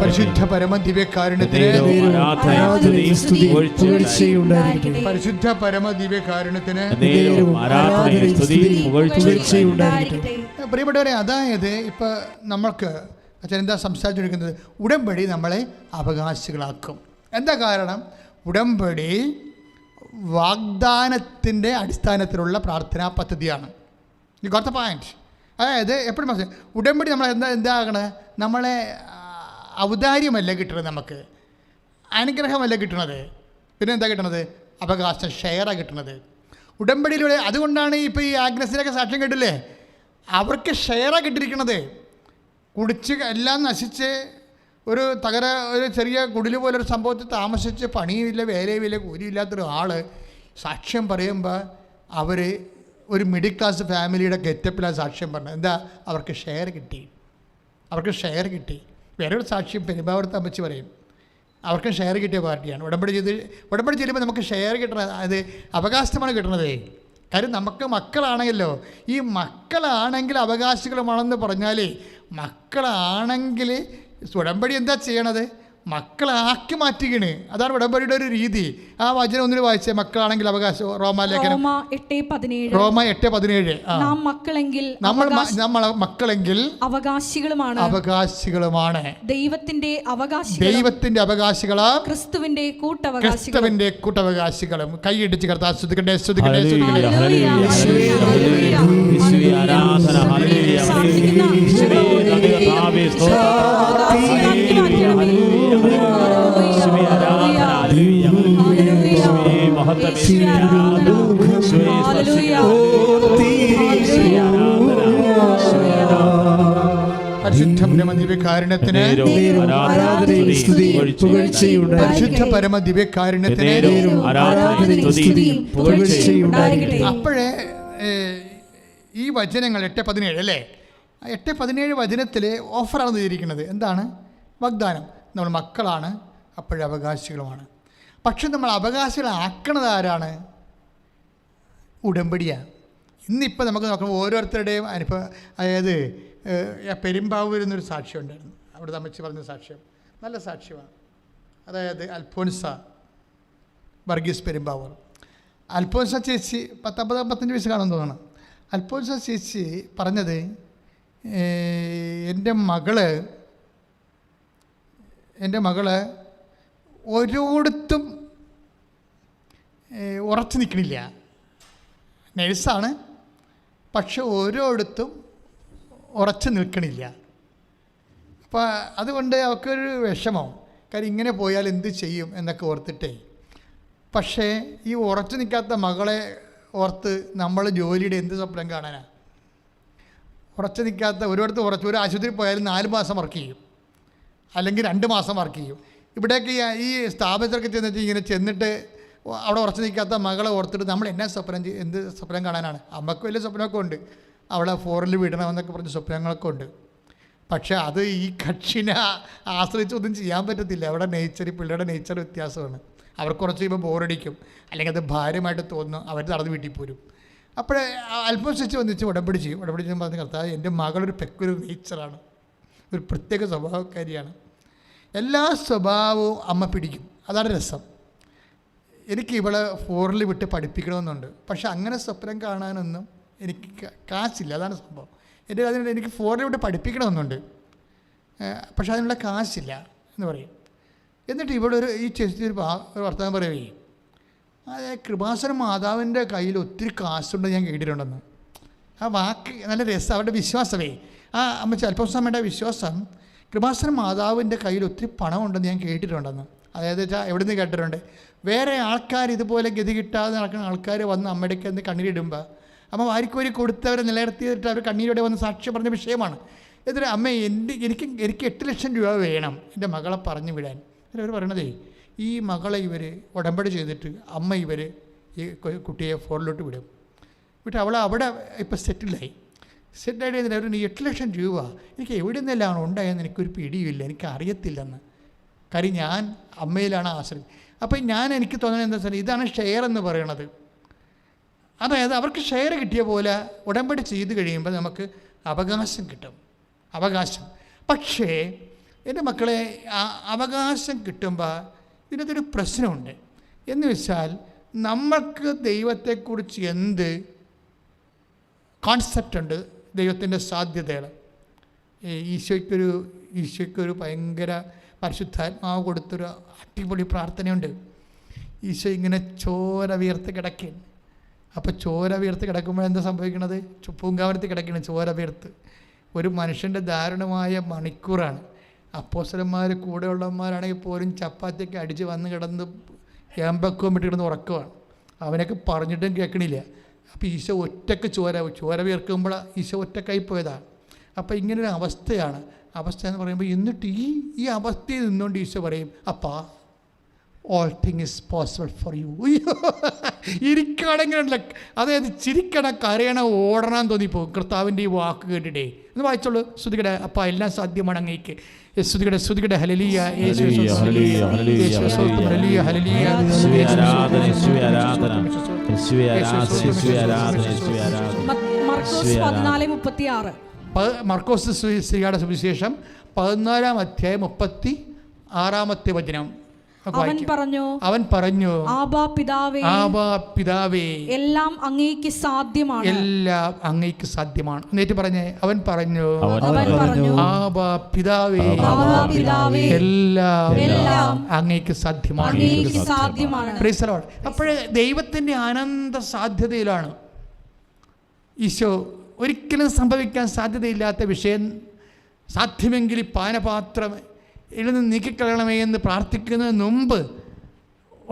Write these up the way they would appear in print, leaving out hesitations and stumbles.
പരിശുദ്ധ പരമദിവ്യകാരുണ്യത്തിന് പരിശുദ്ധ പരമദിവ്യകാരുണ്യത്തിന്. പ്രിയപ്പെട്ടവരെ, അതായത് ഇപ്പൊ നമ്മൾക്ക് അച്ഛൻ എന്താ സംസാരിച്ചുകൊണ്ടിരിക്കുന്നത്, ഉടമ്പടി നമ്മളെ അവകാശികളാക്കും. എന്താ കാരണം? ഉടമ്പടി വാഗ്ദാനത്തിൻ്റെ അടിസ്ഥാനത്തിലുള്ള പ്രാർത്ഥനാ പദ്ധതിയാണ്. ഈ ഗോട്ട് ദ പോയിന്റ്. അതായത് എപ്പോഴും മനസ്സിലായി, ഉടമ്പടി നമ്മൾ എന്താകണ, നമ്മളെ ഔദാര്യമല്ല കിട്ടുന്നത്, നമുക്ക് അനുഗ്രഹമല്ല കിട്ടുന്നത്. പിന്നെ എന്താ കിട്ടുന്നത്? അവകാശം, ഷെയറാണ് കിട്ടുന്നത് ഉടമ്പടിയിലൂടെ. അതുകൊണ്ടാണ് ഇപ്പോൾ ഈ ആഗ്നസിനൊക്കെ സാക്ഷ്യം കേട്ടില്ലേ, അവർക്ക് ഷെയറാണ് കിട്ടിയിരിക്കുന്നത്. കുടിച്ച് എല്ലാം നശിച്ച് ഒരു ചെറിയ കുടിൽ പോലൊരു സംഭവത്തിൽ താമസിച്ച് പണിയുമില്ല, വേലയുമില്ല, കൂലിയില്ലാത്തൊരു ആൾ സാക്ഷ്യം പറയുമ്പോൾ അവർ ഒരു മിഡിൽ ക്ലാസ് ഫാമിലിയുടെ ഗെറ്റപ്പിലാണ് സാക്ഷ്യം പറഞ്ഞത്. എന്താ? അവർക്ക് ഷെയർ കിട്ടി. വേറൊരു സാക്ഷ്യം പെരുമ്പാവൂരത്ത് അമ്മച്ചി പറയും, അവർക്ക് ഷെയർ കിട്ടിയ പാർട്ടിയാണ്. ഉടമ്പടി ചെയ്യുമ്പോൾ നമുക്ക് ഷെയർ കിട്ടണത്, അത് അവകാശമാണ് കിട്ടണത്. കാര്യം നമുക്ക് മക്കളാണെങ്കിലോ, ഈ മക്കളാണെങ്കിൽ അവകാശികളുമാണെന്ന് പറഞ്ഞാൽ, മക്കളാണെങ്കിൽ ഉടമ്പടി എന്താ ചെയ്യണത്? മക്കളാക്കി മാറ്റുകയാണ്. അതാണ് ഉടമ്പടിയുടെ ഒരു രീതി. ആ വചനം ഒന്നിന് വായിച്ചേ, മക്കളാണെങ്കിൽ അവകാശം. റോമ 8:17. നമ്മൾ മക്കളെങ്കിൽ അവകാശികളുമാണ്. ദൈവത്തിന്റെ അവകാശികളാ, ക്രിസ്തുവിന്റെ കൂട്ടവകാശികളും. കൈയിടിച്ച് കർത്താവ് സ്തുതിക്കട്ടെ. പരിശുദ്ധ പരമദിവ്യകാരുണ്യത്തിന് അപ്പോഴേ ഈ വചനങ്ങൾ 8:17 അല്ലേ, 8:17 വചനത്തിൽ ഓഫറാണ് ചെയ്തിരിക്കുന്നത്. എന്താണ്? വാഗ്ദാനം. നമ്മൾ മക്കളാണ്, അപ്പോഴേ അവകാശികളുമാണ്. പക്ഷെ നമ്മൾ അവകാശികളാക്കണത് ആരാണ്? ഉടമ്പടിയാണ്. ഇന്നിപ്പോൾ നമുക്ക് നോക്കുമ്പോൾ ഓരോരുത്തരുടെയും അനുഭവം. അതായത് പെരുമ്പാവൂരിൽ നിന്നൊരു സാക്ഷ്യം ഉണ്ടായിരുന്നു, അവിടെ അമ്മച്ചി പറഞ്ഞ സാക്ഷ്യം നല്ല സാക്ഷ്യമാണ്. അതായത് അൽഫോൻസ വർഗീസ് പെരുമ്പാവൂർ. അൽഫോൻസ ചേച്ചി 19-55 വയസ്സ് കാണുമെന്ന് തോന്നണം. അൽഫോൻസ ചേച്ചി പറഞ്ഞത്, എൻ്റെ മകള് ഓരോടത്തും ഉറച്ചു നിൽക്കണില്ല. നഴ്സാണ്, പക്ഷെ ഓരോടത്തും ഉറച്ചു നിൽക്കണില്ല. അപ്പോൾ അതുകൊണ്ട് അവൾക്കൊരു വിഷമം. കാര്യം ഇങ്ങനെ പോയാൽ എന്ത് ചെയ്യും എന്നൊക്കെ ഓർത്തിട്ടേ. പക്ഷേ ഈ ഉറച്ചു നിൽക്കാത്ത മകളെ ഓർത്ത് നമ്മൾ ജോലിയുടെ എന്ത് സ്വപ്നം കാണാനാണ്? ഉറച്ചു നിൽക്കാത്ത ഒരിടത്ത് ഒരു ആശുപത്രി പോയാലും 4 മാസം വർക്ക് ചെയ്യും, അല്ലെങ്കിൽ 2 മാസം വർക്ക് ചെയ്യും. ഇവിടേക്ക് ഈ സ്ഥാപനത്തിലൊക്കെ ചെന്നിട്ട് അവിടെ ഉറച്ചു നിൽക്കാത്ത മകളെ ഓർത്തിട്ട് നമ്മൾ എന്ത് സ്വപ്നം കാണാനാണ്? അമ്മക്ക് വലിയ സ്വപ്നമൊക്കെ ഉണ്ട്, അവളെ ഫോറിൽ വിടണമെന്നൊക്കെ പറഞ്ഞ സ്വപ്നങ്ങളൊക്കെ ഉണ്ട്. പക്ഷേ അത് ഈ കക്ഷിനെ ആശ്രയിച്ചൊന്നും ചെയ്യാൻ പറ്റത്തില്ല. അവിടെ പിള്ളേരുടെ നേച്ചർ വ്യത്യാസമാണ്. അവർക്ക് കുറച്ച് കഴിയുമ്പോൾ ബോറടിക്കും, അല്ലെങ്കിൽ അത് ഭാരമായിട്ട് തോന്നും, അവർ നടന്ന് വീട്ടിൽ പോരും. അപ്പോഴേ അല്പം വന്നിച്ച് ഉടമ്പടി ചെയ്യും. പറഞ്ഞ് കർത്താവ്, എൻ്റെ മകളൊരു നേച്ചറാണ്, ഒരു പ്രത്യേക സ്വഭാവക്കാരിയാണ്. എല്ലാ സ്വഭാവവും അമ്മ പിടിക്കും. അതാണ് രസം. എനിക്ക് ഇവളെ ഫോറിൽ വിട്ട് പഠിപ്പിക്കണമെന്നുണ്ട്, പക്ഷെ അങ്ങനെ സ്വപ്നം കാണാനൊന്നും എനിക്ക് കാശില്ല. അതാണ് സംഭവം. എനിക്ക് ഫോറിൽ വിട്ട് പഠിപ്പിക്കണമെന്നുണ്ട്, പക്ഷെ അതിനുള്ള കാശില്ല എന്ന് പറയും. എന്നിട്ട് ഇവിടെ ഈ ചേച്ചി ഒരു വർത്തമാനം പറയുകയും, അതായത് കൃപാസന മാതാവിൻ്റെ കയ്യിൽ ഒത്തിരി കാശുണ്ടെന്ന് ഞാൻ കേട്ടിട്ടുണ്ടെന്ന്. ആ വാക്ക് നല്ല രസം. അവരുടെ വിശ്വാസമേ, ആ അമ്മച്ചി അല്പസ്വാമിയുടെ വിശ്വാസം, കൃപാസന മാതാവിൻ്റെ കയ്യിൽ ഒത്തിരി പണമുണ്ടെന്ന് ഞാൻ കേട്ടിട്ടുണ്ടെന്ന്. അതായത് എവിടെ നിന്ന് കേട്ടിട്ടുണ്ട്? വേറെ ആൾക്കാർ ഇതുപോലെ ഗതി കിട്ടാതെ നടക്കുന്ന ആൾക്കാർ വന്ന് അമ്മയുടെ എന്ന് കണ്ണീരിടുമ്പോൾ അമ്മ വാരിക്കോരി കൊടുത്തവരെ നിലനിർത്തിയിട്ട് അവർ കണ്ണീരോടെ വന്ന് സാക്ഷ്യം പറഞ്ഞ വിഷയമാണ്. എന്നിട്ട് അമ്മ എനിക്ക് 8 ലക്ഷം രൂപ വേണം എൻ്റെ മകളെ പറഞ്ഞു വിടാൻ. അവർ പറയണതേ, ഈ മകളെ ഇവർ ഉടമ്പടി ചെയ്തിട്ട് അമ്മ ഈ കുട്ടിയെ ഫോറിലോട്ട് വിട്ട് അവളെ അവിടെ ഇപ്പോൾ സെറ്റിലായിട്ട് അവർ 8 ലക്ഷം രൂപ എനിക്ക് എവിടെ നിന്നെല്ലാം ഉണ്ടായെന്ന് എനിക്കൊരു പിടിയുമില്ല, എനിക്ക് അറിയത്തില്ലെന്ന്. കാര്യം ഞാൻ അമ്മയിലാണ് ആശ്രയം. അപ്പോൾ എനിക്ക് തോന്നുന്നത് എന്താ വെച്ചാൽ, ഇതാണ് ഷെയർ എന്ന് പറയണത്. അതായത് അവർക്ക് ഷെയർ കിട്ടിയ പോലെ ഉടമ്പടി ചെയ്ത് കഴിയുമ്പോൾ നമുക്ക് അവകാശം കിട്ടും, അവകാശം. പക്ഷേ എൻ്റെ മക്കളെ, ആ അവകാശം കിട്ടുമ്പോൾ ഇതിനകത്തൊരു പ്രശ്നമുണ്ട്. എന്ന് വെച്ചാൽ നമ്മൾക്ക് ദൈവത്തെക്കുറിച്ച് എന്ത് കോൺസെപ്റ്റ് ഉണ്ട്, ദൈവത്തിൻ്റെ സാധ്യതകൾ. ഈശോയ്ക്കൊരു ഭയങ്കര പരിശുദ്ധാത്മാവ് കൊടുത്തൊരു അടിപൊളി പ്രാർത്ഥനയുണ്ട്. ഈശോ ഇങ്ങനെ ചോര വീർത്ത് കിടക്കുകയാണ്. അപ്പോൾ ചോര വീർത്ത് കിടക്കുമ്പോൾ എന്താ സംഭവിക്കണത്? പൂങ്കാവനത്തിൽ കിടക്കുകയാണ് ചോര വീർത്ത്. ഒരു മനുഷ്യൻ്റെ ദാരുണമായ മണിക്കൂറാണ്. അപ്പോസ്തലന്മാർ കൂടെയുള്ളവന്മാരാണെങ്കിൽ പോലും ചപ്പാത്തിയൊക്കെ അടിച്ച് വന്ന് കിടന്ന് ഏമ്പക്കവും വിട്ട് കിടന്ന് ഉറക്കമാണ്. അവനൊക്കെ പറഞ്ഞിട്ടും കേൾക്കണില്ല. അപ്പോൾ ഈശോ ഒറ്റക്ക് ചോര വീർക്കുമ്പോൾ ഈശോ ഒറ്റക്കായി പോയതാണ്. അപ്പോൾ ഇങ്ങനൊരു അവസ്ഥയാണ്. അവസ്ഥ എന്ന് പറയുമ്പോൾ എന്നിട്ട് ഈ അവസ്ഥയിൽ നിന്നുകൊണ്ട് ഈശോ പറയും, അപ്പാ all thing is possible for you. ഇരിക്കുകയാണെങ്കിലല്ല, അതായത് ചിരിക്കണം, കരയണം, ഓടണം തോന്നിപ്പോകും കർത്താവിൻ്റെ ഈ വാക്ക് കേട്ടിട്ടേ. എന്ന് വായിച്ചോളൂ. ശ്രുതികടെ അപ്പ എല്ലാം സാധ്യമാണ് അങ്ങേക്ക്. ശ്രുതികടെ ഹല്ലേലൂയ, മർക്കോസ് ശ്രീയുടെ സുവിശേഷം 14-ാം അധ്യായം 36-ാമത്തെ വചനം. അവൻ പറഞ്ഞു, ആബാ പിതാവേ, എല്ലാം അങ്ങേക്ക് സാധ്യമാണ്, എല്ലാം അങ്ങേക്ക് സാധ്യമാണ്. എന്നിട്ട് പറഞ്ഞേ, അവൻ പറഞ്ഞു, ആബാ പിതാവേ, എല്ലാം അങ്ങേക്ക് സാധ്യമാണ്. Price the Lord. അപ്പോഴേ ദൈവത്തിൻ്റെ അനന്ത സാധ്യതയിലാണ് ഈശോ. ഒരിക്കലും സംഭവിക്കാൻ സാധ്യതയില്ലാത്ത വിഷയം സാധ്യമെങ്കിൽ പാനപാത്രം എഴുന്ന് നീക്കിക്കളയണമേ എന്ന് പ്രാർത്ഥിക്കുന്നതിന് മുമ്പ്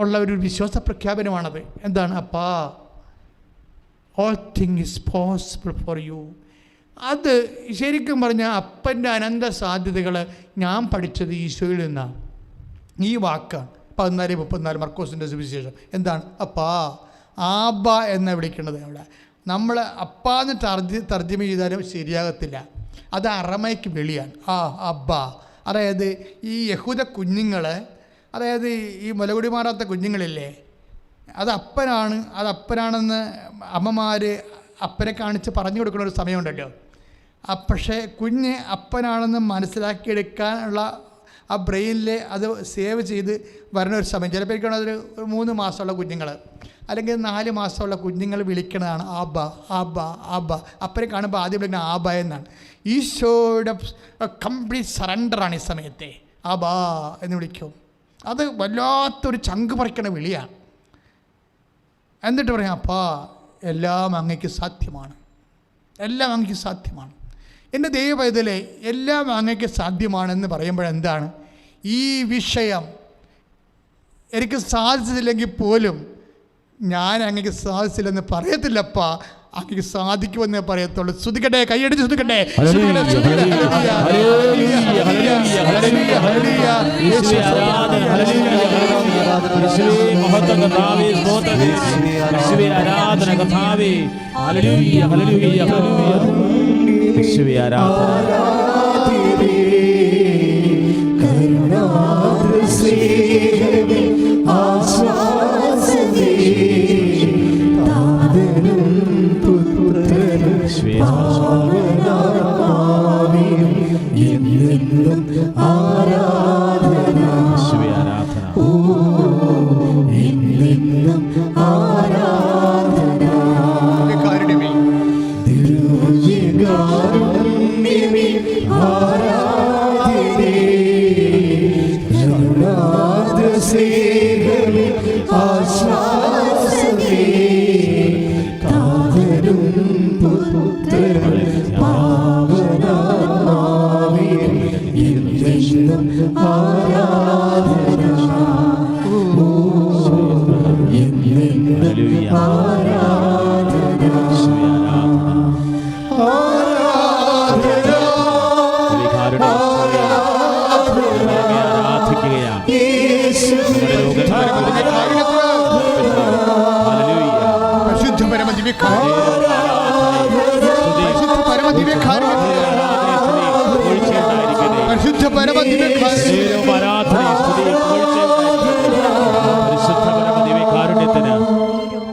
ഉള്ള ഒരു വിശ്വാസ പ്രഖ്യാപനമാണത്. എന്താണ്? അപ്പാ all thing is possible for U. അത് ശരിക്കും പറഞ്ഞാൽ അപ്പൻ്റെ അനന്ത സാധ്യതകൾ ഞാൻ പഠിച്ചത് ഈശോയിൽ നിന്നാണ്. ഈ വാക്കാണ് 14:34 മർക്കോസിൻ്റെ സുവിശേഷം. എന്താണ്? അപ്പാ, ആബ എന്ന് വിളിക്കേണ്ടത്. അവിടെ നമ്മൾ അപ്പാന്ന് തർജ്ജമ ചെയ്താലും ശരിയാകത്തില്ല. അത് അറമയ്ക്ക് വെളിയാണ്. അബ്ബ. അതായത് ഈ യഹൂദ കുഞ്ഞുങ്ങൾ, അതായത് ഈ മുലകുടി മാറാത്ത കുഞ്ഞുങ്ങളില്ലേ, അത് അപ്പനാണെന്ന് അമ്മമാർ അപ്പനെ കാണിച്ച് പറഞ്ഞു കൊടുക്കുന്ന ഒരു സമയമുണ്ടല്ലോ. പക്ഷേ കുഞ്ഞ് അപ്പനാണെന്ന് മനസ്സിലാക്കിയെടുക്കാനുള്ള ആ ബ്രെയിനിൽ അത് സേവ് ചെയ്ത് വരുന്ന ഒരു സമയം. ചിലപ്പോൾ അതൊരു 3 മാസമുള്ള കുഞ്ഞുങ്ങൾ അല്ലെങ്കിൽ 4 മാസമുള്ള കുഞ്ഞുങ്ങൾ വിളിക്കുന്നതാണ് ആബ ആബ ആബ. അപ്പനെ കാണുമ്പോൾ ആദ്യം വിളിക്കുന്ന ആബ എന്നാണ്. ഈശോയുടെ കംപ്ലീറ്റ് സറണ്ടറാണ് ഈ സമയത്തെ. ആബാ എന്ന് വിളിക്കും. അത് വല്ലാത്തൊരു ചങ്ക് പറിക്കണ വിളിയാണ്. എന്നിട്ട് പറയാം, അപ്പാ എല്ലാം അങ്ങേക്ക് സാധ്യമാണ്, എല്ലാം അങ്ങേക്ക് സാധ്യമാണ്. എൻ്റെ ദൈവപൈതലേ, എല്ലാം അങ്ങേക്ക് സാധ്യമാണെന്ന് പറയുമ്പോഴെന്താണ്? ഈ വിഷയം എനിക്ക് സാധിച്ചില്ലെങ്കിൽ പോലും ഞാൻ അങ്ങേക്ക് സാധിച്ചില്ലെന്ന് പറയത്തില്ലപ്പാ, അങ്ങേക്ക് സാധിക്കുമെന്നേ പറയത്തുള്ളൂ. ശ്രുതിക്കട്ടെ, കൈയടിച്ച് ശ്രുതിക്കട്ടെ.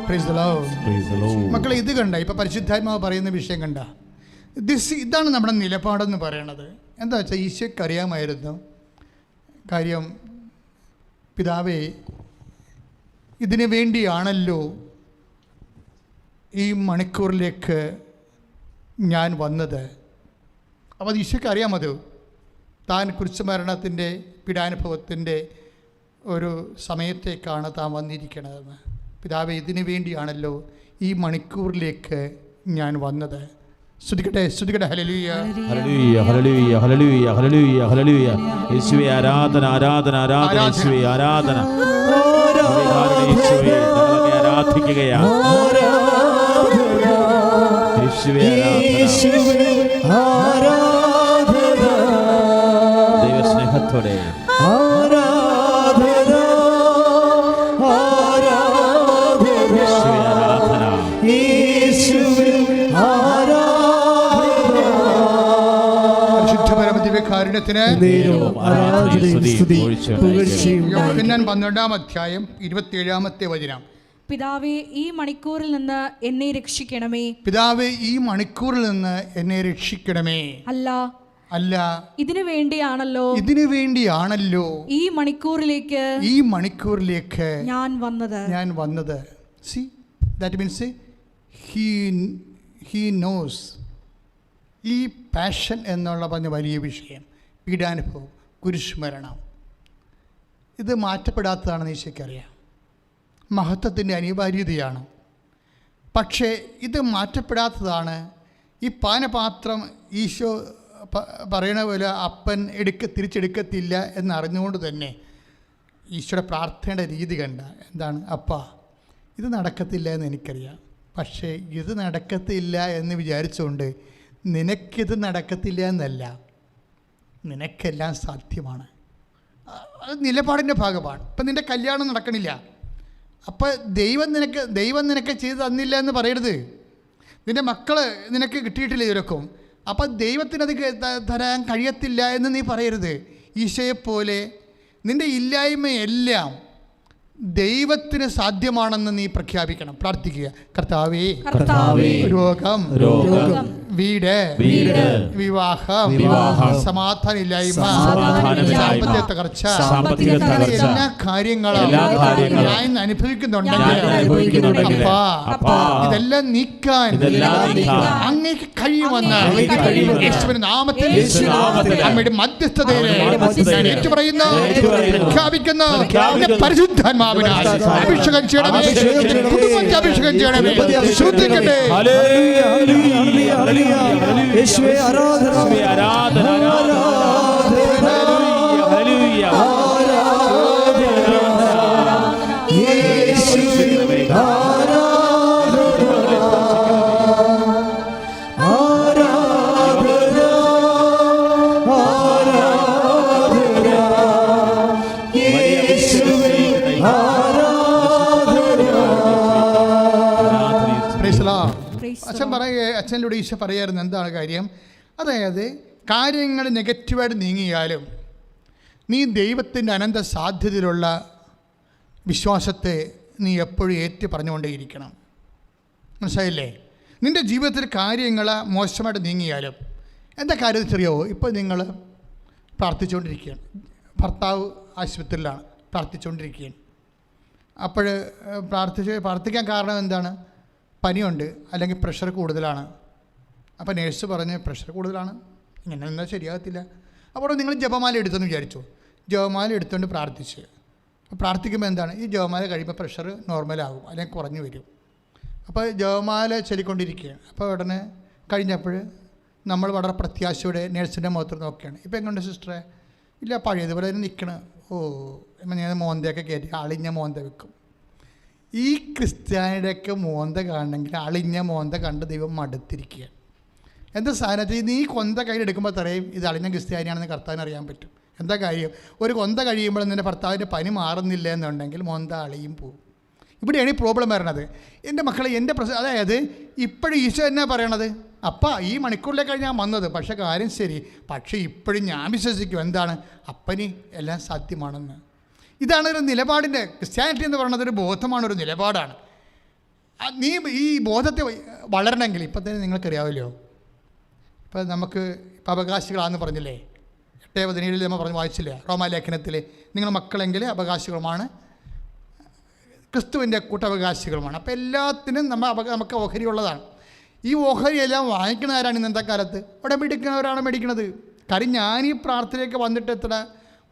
Praise the Lord. പരിശുദ്ധാത്മാവ് പറയുന്ന വിഷയം കണ്ട ഇതാണ് നമ്മുടെ നിലപാടെന്ന് പറയണത്. എന്താ വെച്ചാൽ ഈശോയ്ക്ക് അറിയാമായിരുന്നു കാര്യം, പിതാവേ ഇതിനു വേണ്ടിയാണല്ലോ ഈ മണിക്കൂറിലേക്ക് ഞാൻ വന്നത്. അപ്പോൾ അത് ഈശോയ്ക്ക് അറിയാമത് താൻ കുരിശുമരണത്തിൻ്റെ പീഡാനുഭവത്തിൻ്റെ ഒരു സമയത്തേക്കാണ് താൻ വന്നിരിക്കണതെന്ന്. പിതാവേ ഇതിനു വേണ്ടിയാണല്ലോ ഈ മണിക്കൂറിലേക്ക് ഞാൻ വന്നത്. സ്തുതിക്കട്ടെ, സ്തുതിക്കട്ടെ. Hallelujah, hallelujah, hallelujah, hallelujah, hallelujah, hallelujah. യേശുവേ ആരാധന, ആരാധന, ആരാധന. യേശുവേ ആരാധന. യേശുവേ ഞങ്ങളെ ആരാധിക്കുകയാണ്. യേശുവേ ആരാധന. ദൈവസ്നേഹത്തോടെ ആരാധന, ആരാധന. യേശുവേ ആരാധന. യേശുവേ കാരുണ്യത്തിന് യോഹന്നാൻ 12-ാം അധ്യായം 27-ാമത്തെ വചനം. പിതാവേ ഈ മണിക്കൂറിൽ നിന്ന് എന്നെ രക്ഷിക്കണമേ. പിതാവേ ഈ മണിക്കൂറിൽ നിന്ന് എന്നെ രക്ഷിക്കണമേ. അല്ല അല്ല ഇതിനു വേണ്ടിയാണല്ലോ ഈ മണിക്കൂറിലേക്ക് ഞാൻ വന്നത്. See, that means he knows. ഈ പാഷൻ എന്നുള്ള പറഞ്ഞ വലിയ വിഷയം, പീഡാനുഭവം, കുരിശുമരണം, ഇത് മാറ്റപ്പെടാത്തതാണെന്ന് ഈശോയ്ക്കറിയാം. മഹത്വത്തിൻ്റെ അനിവാര്യതയാണ്. പക്ഷേ ഇത് മാറ്റപ്പെടാത്തതാണ്. ഈ പാനപാത്രം ഈശോ പറയണ പോലെ അപ്പൻ തിരിച്ചെടുക്കത്തില്ല എന്നറിഞ്ഞുകൊണ്ട് തന്നെ ഈശോയുടെ പ്രാർത്ഥനയുടെ രീതി കണ്ട എന്താണ്, അപ്പാ ഇത് നടക്കത്തില്ല എന്ന് എനിക്കറിയാം, പക്ഷേ ഇത് നടക്കത്തില്ല എന്ന് വിചാരിച്ചുകൊണ്ട് നിനക്കിത് നടക്കത്തില്ല എന്നല്ല, നിനക്കെല്ലാം സാധ്യമാണ്. അത് നിലപാടിൻ്റെ ഭാഗമാണ്. ഇപ്പം നിൻ്റെ കല്യാണം നടക്കണില്ല, അപ്പോൾ ദൈവം നിനക്ക് ചെയ്ത് തന്നില്ല എന്ന് പറയരുത്. നിൻ്റെ മക്കൾ നിനക്ക് കിട്ടിയിട്ടില്ല ഇവരൊക്കെ, അപ്പോൾ ദൈവത്തിനത് തരാൻ കഴിയത്തില്ല എന്ന് നീ പറയരുത്. ഈശോയെപ്പോലെ നിൻ്റെ ഇല്ലായ്മയെല്ലാം ദൈവത്തിന് സാധ്യമാണെന്ന് നീ പ്രഖ്യാപിക്കണം. പ്രാർത്ഥിക്കുക, കർത്താവേ രോഗം, വീട്, വിവാഹം, സമാധാനമില്ലായ്മ, സാമ്പത്തിക തകർച്ച, എല്ലാ കാര്യങ്ങളും ഞാൻ അനുഭവിക്കുന്നുണ്ടെങ്കിൽ അപ്പാ ഇതെല്ലാം നീക്കാൻ അങ്ങേക്ക് കഴിയുമെന്ന് യേശുവിന്റെ നാമത്തിൽ അമ്മയുടെ മധ്യസ്ഥതയിൽ ഞാൻ ഏറ്റുപറയുന്നു, പ്രഖ്യാപിക്കുന്നു. പരിശുദ്ധാത്മാവിനാൽ അഭിഷേകം ചെയ്യണമേ, കുടുംബത്തെ അഭിഷേകം ചെയ്യണമേ. ശ്രദ്ധിക്കട്ടെ. യേശുവേ ആരാധന, ആരാധന, ഹല്ലേലൂയ, യേശുവേ അച്ഛനിലൂടെ ഈശോ പറയായിരുന്നു എന്താണ് കാര്യം. അതായത് കാര്യങ്ങൾ നെഗറ്റീവായിട്ട് നീങ്ങിയാലും നീ ദൈവത്തിൻ്റെ അനന്ത സാധ്യതയിലുള്ള വിശ്വാസത്തെ നീ എപ്പോഴും ഏറ്റു പറഞ്ഞുകൊണ്ടേയിരിക്കണം. മനസ്സിലായില്ലേ? നിൻ്റെ ജീവിതത്തിൽ കാര്യങ്ങൾ മോശമായിട്ട് നീങ്ങിയാലും എന്താ കാര്യം ചെറിയോ, ഇപ്പോൾ നിങ്ങൾ പ്രാർത്ഥിച്ചുകൊണ്ടിരിക്കുകയാണ്, ഭർത്താവ് ആശുപത്രിയിലാണ്, പ്രാർത്ഥിച്ചുകൊണ്ടിരിക്കുകയാണ്. അപ്പോൾ പ്രാർത്ഥിക്കാൻ കാരണം എന്താണ്? പനിയുണ്ട്, അല്ലെങ്കിൽ പ്രഷർ കൂടുതലാണ്. അപ്പോൾ നേഴ്സ് പറഞ്ഞ് പ്രഷർ കൂടുതലാണ്, ഇങ്ങനെ എന്നാൽ ശരിയാകത്തില്ല. അപ്പോൾ നിങ്ങൾ ജപമാല എടുത്തെന്ന് വിചാരിച്ചു. ജപമാല എടുത്തുകൊണ്ട് പ്രാർത്ഥിക്കുമ്പോൾ എന്താണ്, ഈ ജപമാല കഴിയുമ്പോൾ പ്രഷർ നോർമലാകും അല്ലെങ്കിൽ കുറഞ്ഞു വരും. അപ്പോൾ ജപമാല ചൊല്ലിക്കൊണ്ടിരിക്കുകയാണ്. അപ്പോൾ ഉടനെ കഴിഞ്ഞപ്പോൾ നമ്മൾ വളരെ പ്രത്യാശയോടെ നേഴ്സിൻ്റെ മുഖത്ത് നോക്കുകയാണ്. ഇപ്പോൾ എങ്ങനെയുണ്ട് സിസ്റ്ററെ? ഇല്ല, പഴയതുപോലെ തന്നെ നിൽക്കണം. ഞാൻ മോന്തയൊക്കെ കയറ്റി അളിഞ്ഞ മോന്ത വെക്കും. ഈ ക്രിസ്ത്യാനിയുടെയൊക്കെ മോന്ത കാണണമെങ്കിൽ അളിഞ്ഞ മോന്ത കണ്ട് ദൈവം മടുത്തിരിക്കുകയാണ്. എന്താ സാധനത്തിൽ നീ കൊന്ത കയ്യിലെടുക്കുമ്പോൾ തറയും ഇത് അളിഞ്ഞ ക്രിസ്ത്യാനിയാണെന്ന് കർത്താവിന് അറിയാൻ പറ്റും. എന്താ കാര്യം? ഒരു കൊന്ത കഴിയുമ്പോൾ നിൻ്റെ ഭർത്താവിൻ്റെ പനി മാറുന്നില്ല എന്നുണ്ടെങ്കിൽ മോന്ത അളിയും പോവും. ഇവിടെയാണ് ഈ പ്രോബ്ലം വരണത്. എൻ്റെ മക്കളെ, എൻ്റെ അതായത് ഇപ്പോഴും ഈശോ എന്നാ പറയണത്, അപ്പാ ഈ മണിക്കൂറിലേക്കാണ് ഞാൻ വന്നത്, പക്ഷേ കാര്യം ശരി, പക്ഷേ ഇപ്പോഴും ഞാൻ വിശ്വസിക്കും എന്താണ്, അപ്പന് എല്ലാം സാധ്യമാണെന്ന്. ഇതാണ് ഒരു നിലപാടിൻ്റെ, ക്രിസ്ത്യാനിറ്റി എന്ന് പറയുന്നത് ഒരു ബോധമാണ്, ഒരു നിലപാടാണ്. നീ ഈ ബോധത്തെ വളരണമെങ്കിൽ ഇപ്പം തന്നെ നിങ്ങൾക്കറിയാമല്ലോ. ഇപ്പം നമുക്ക് ഇപ്പം അവകാശികളാണെന്ന് പറഞ്ഞില്ലേ, 8:17 നമ്മൾ വായിച്ചില്ലേ റോമാലേഖനത്തിൽ, നിങ്ങൾ മക്കളെങ്കിൽ അവകാശികളുമാണ്, ക്രിസ്തുവിൻ്റെ കൂട്ടവകാശികളുമാണ്. അപ്പോൾ എല്ലാത്തിനും നമുക്ക് ഓഹരിയുള്ളതാണ്. ഈ ഓഹരിയെല്ലാം വാങ്ങിക്കുന്ന ആരാണ് ഇന്നത്തെ കാലത്ത്? ഉടമ്പടിക്കുന്നവരാണ് മേടിക്കുന്നത്. കാര്യം ഞാൻ ഈ പ്രാർത്ഥനയൊക്കെ വന്നിട്ട്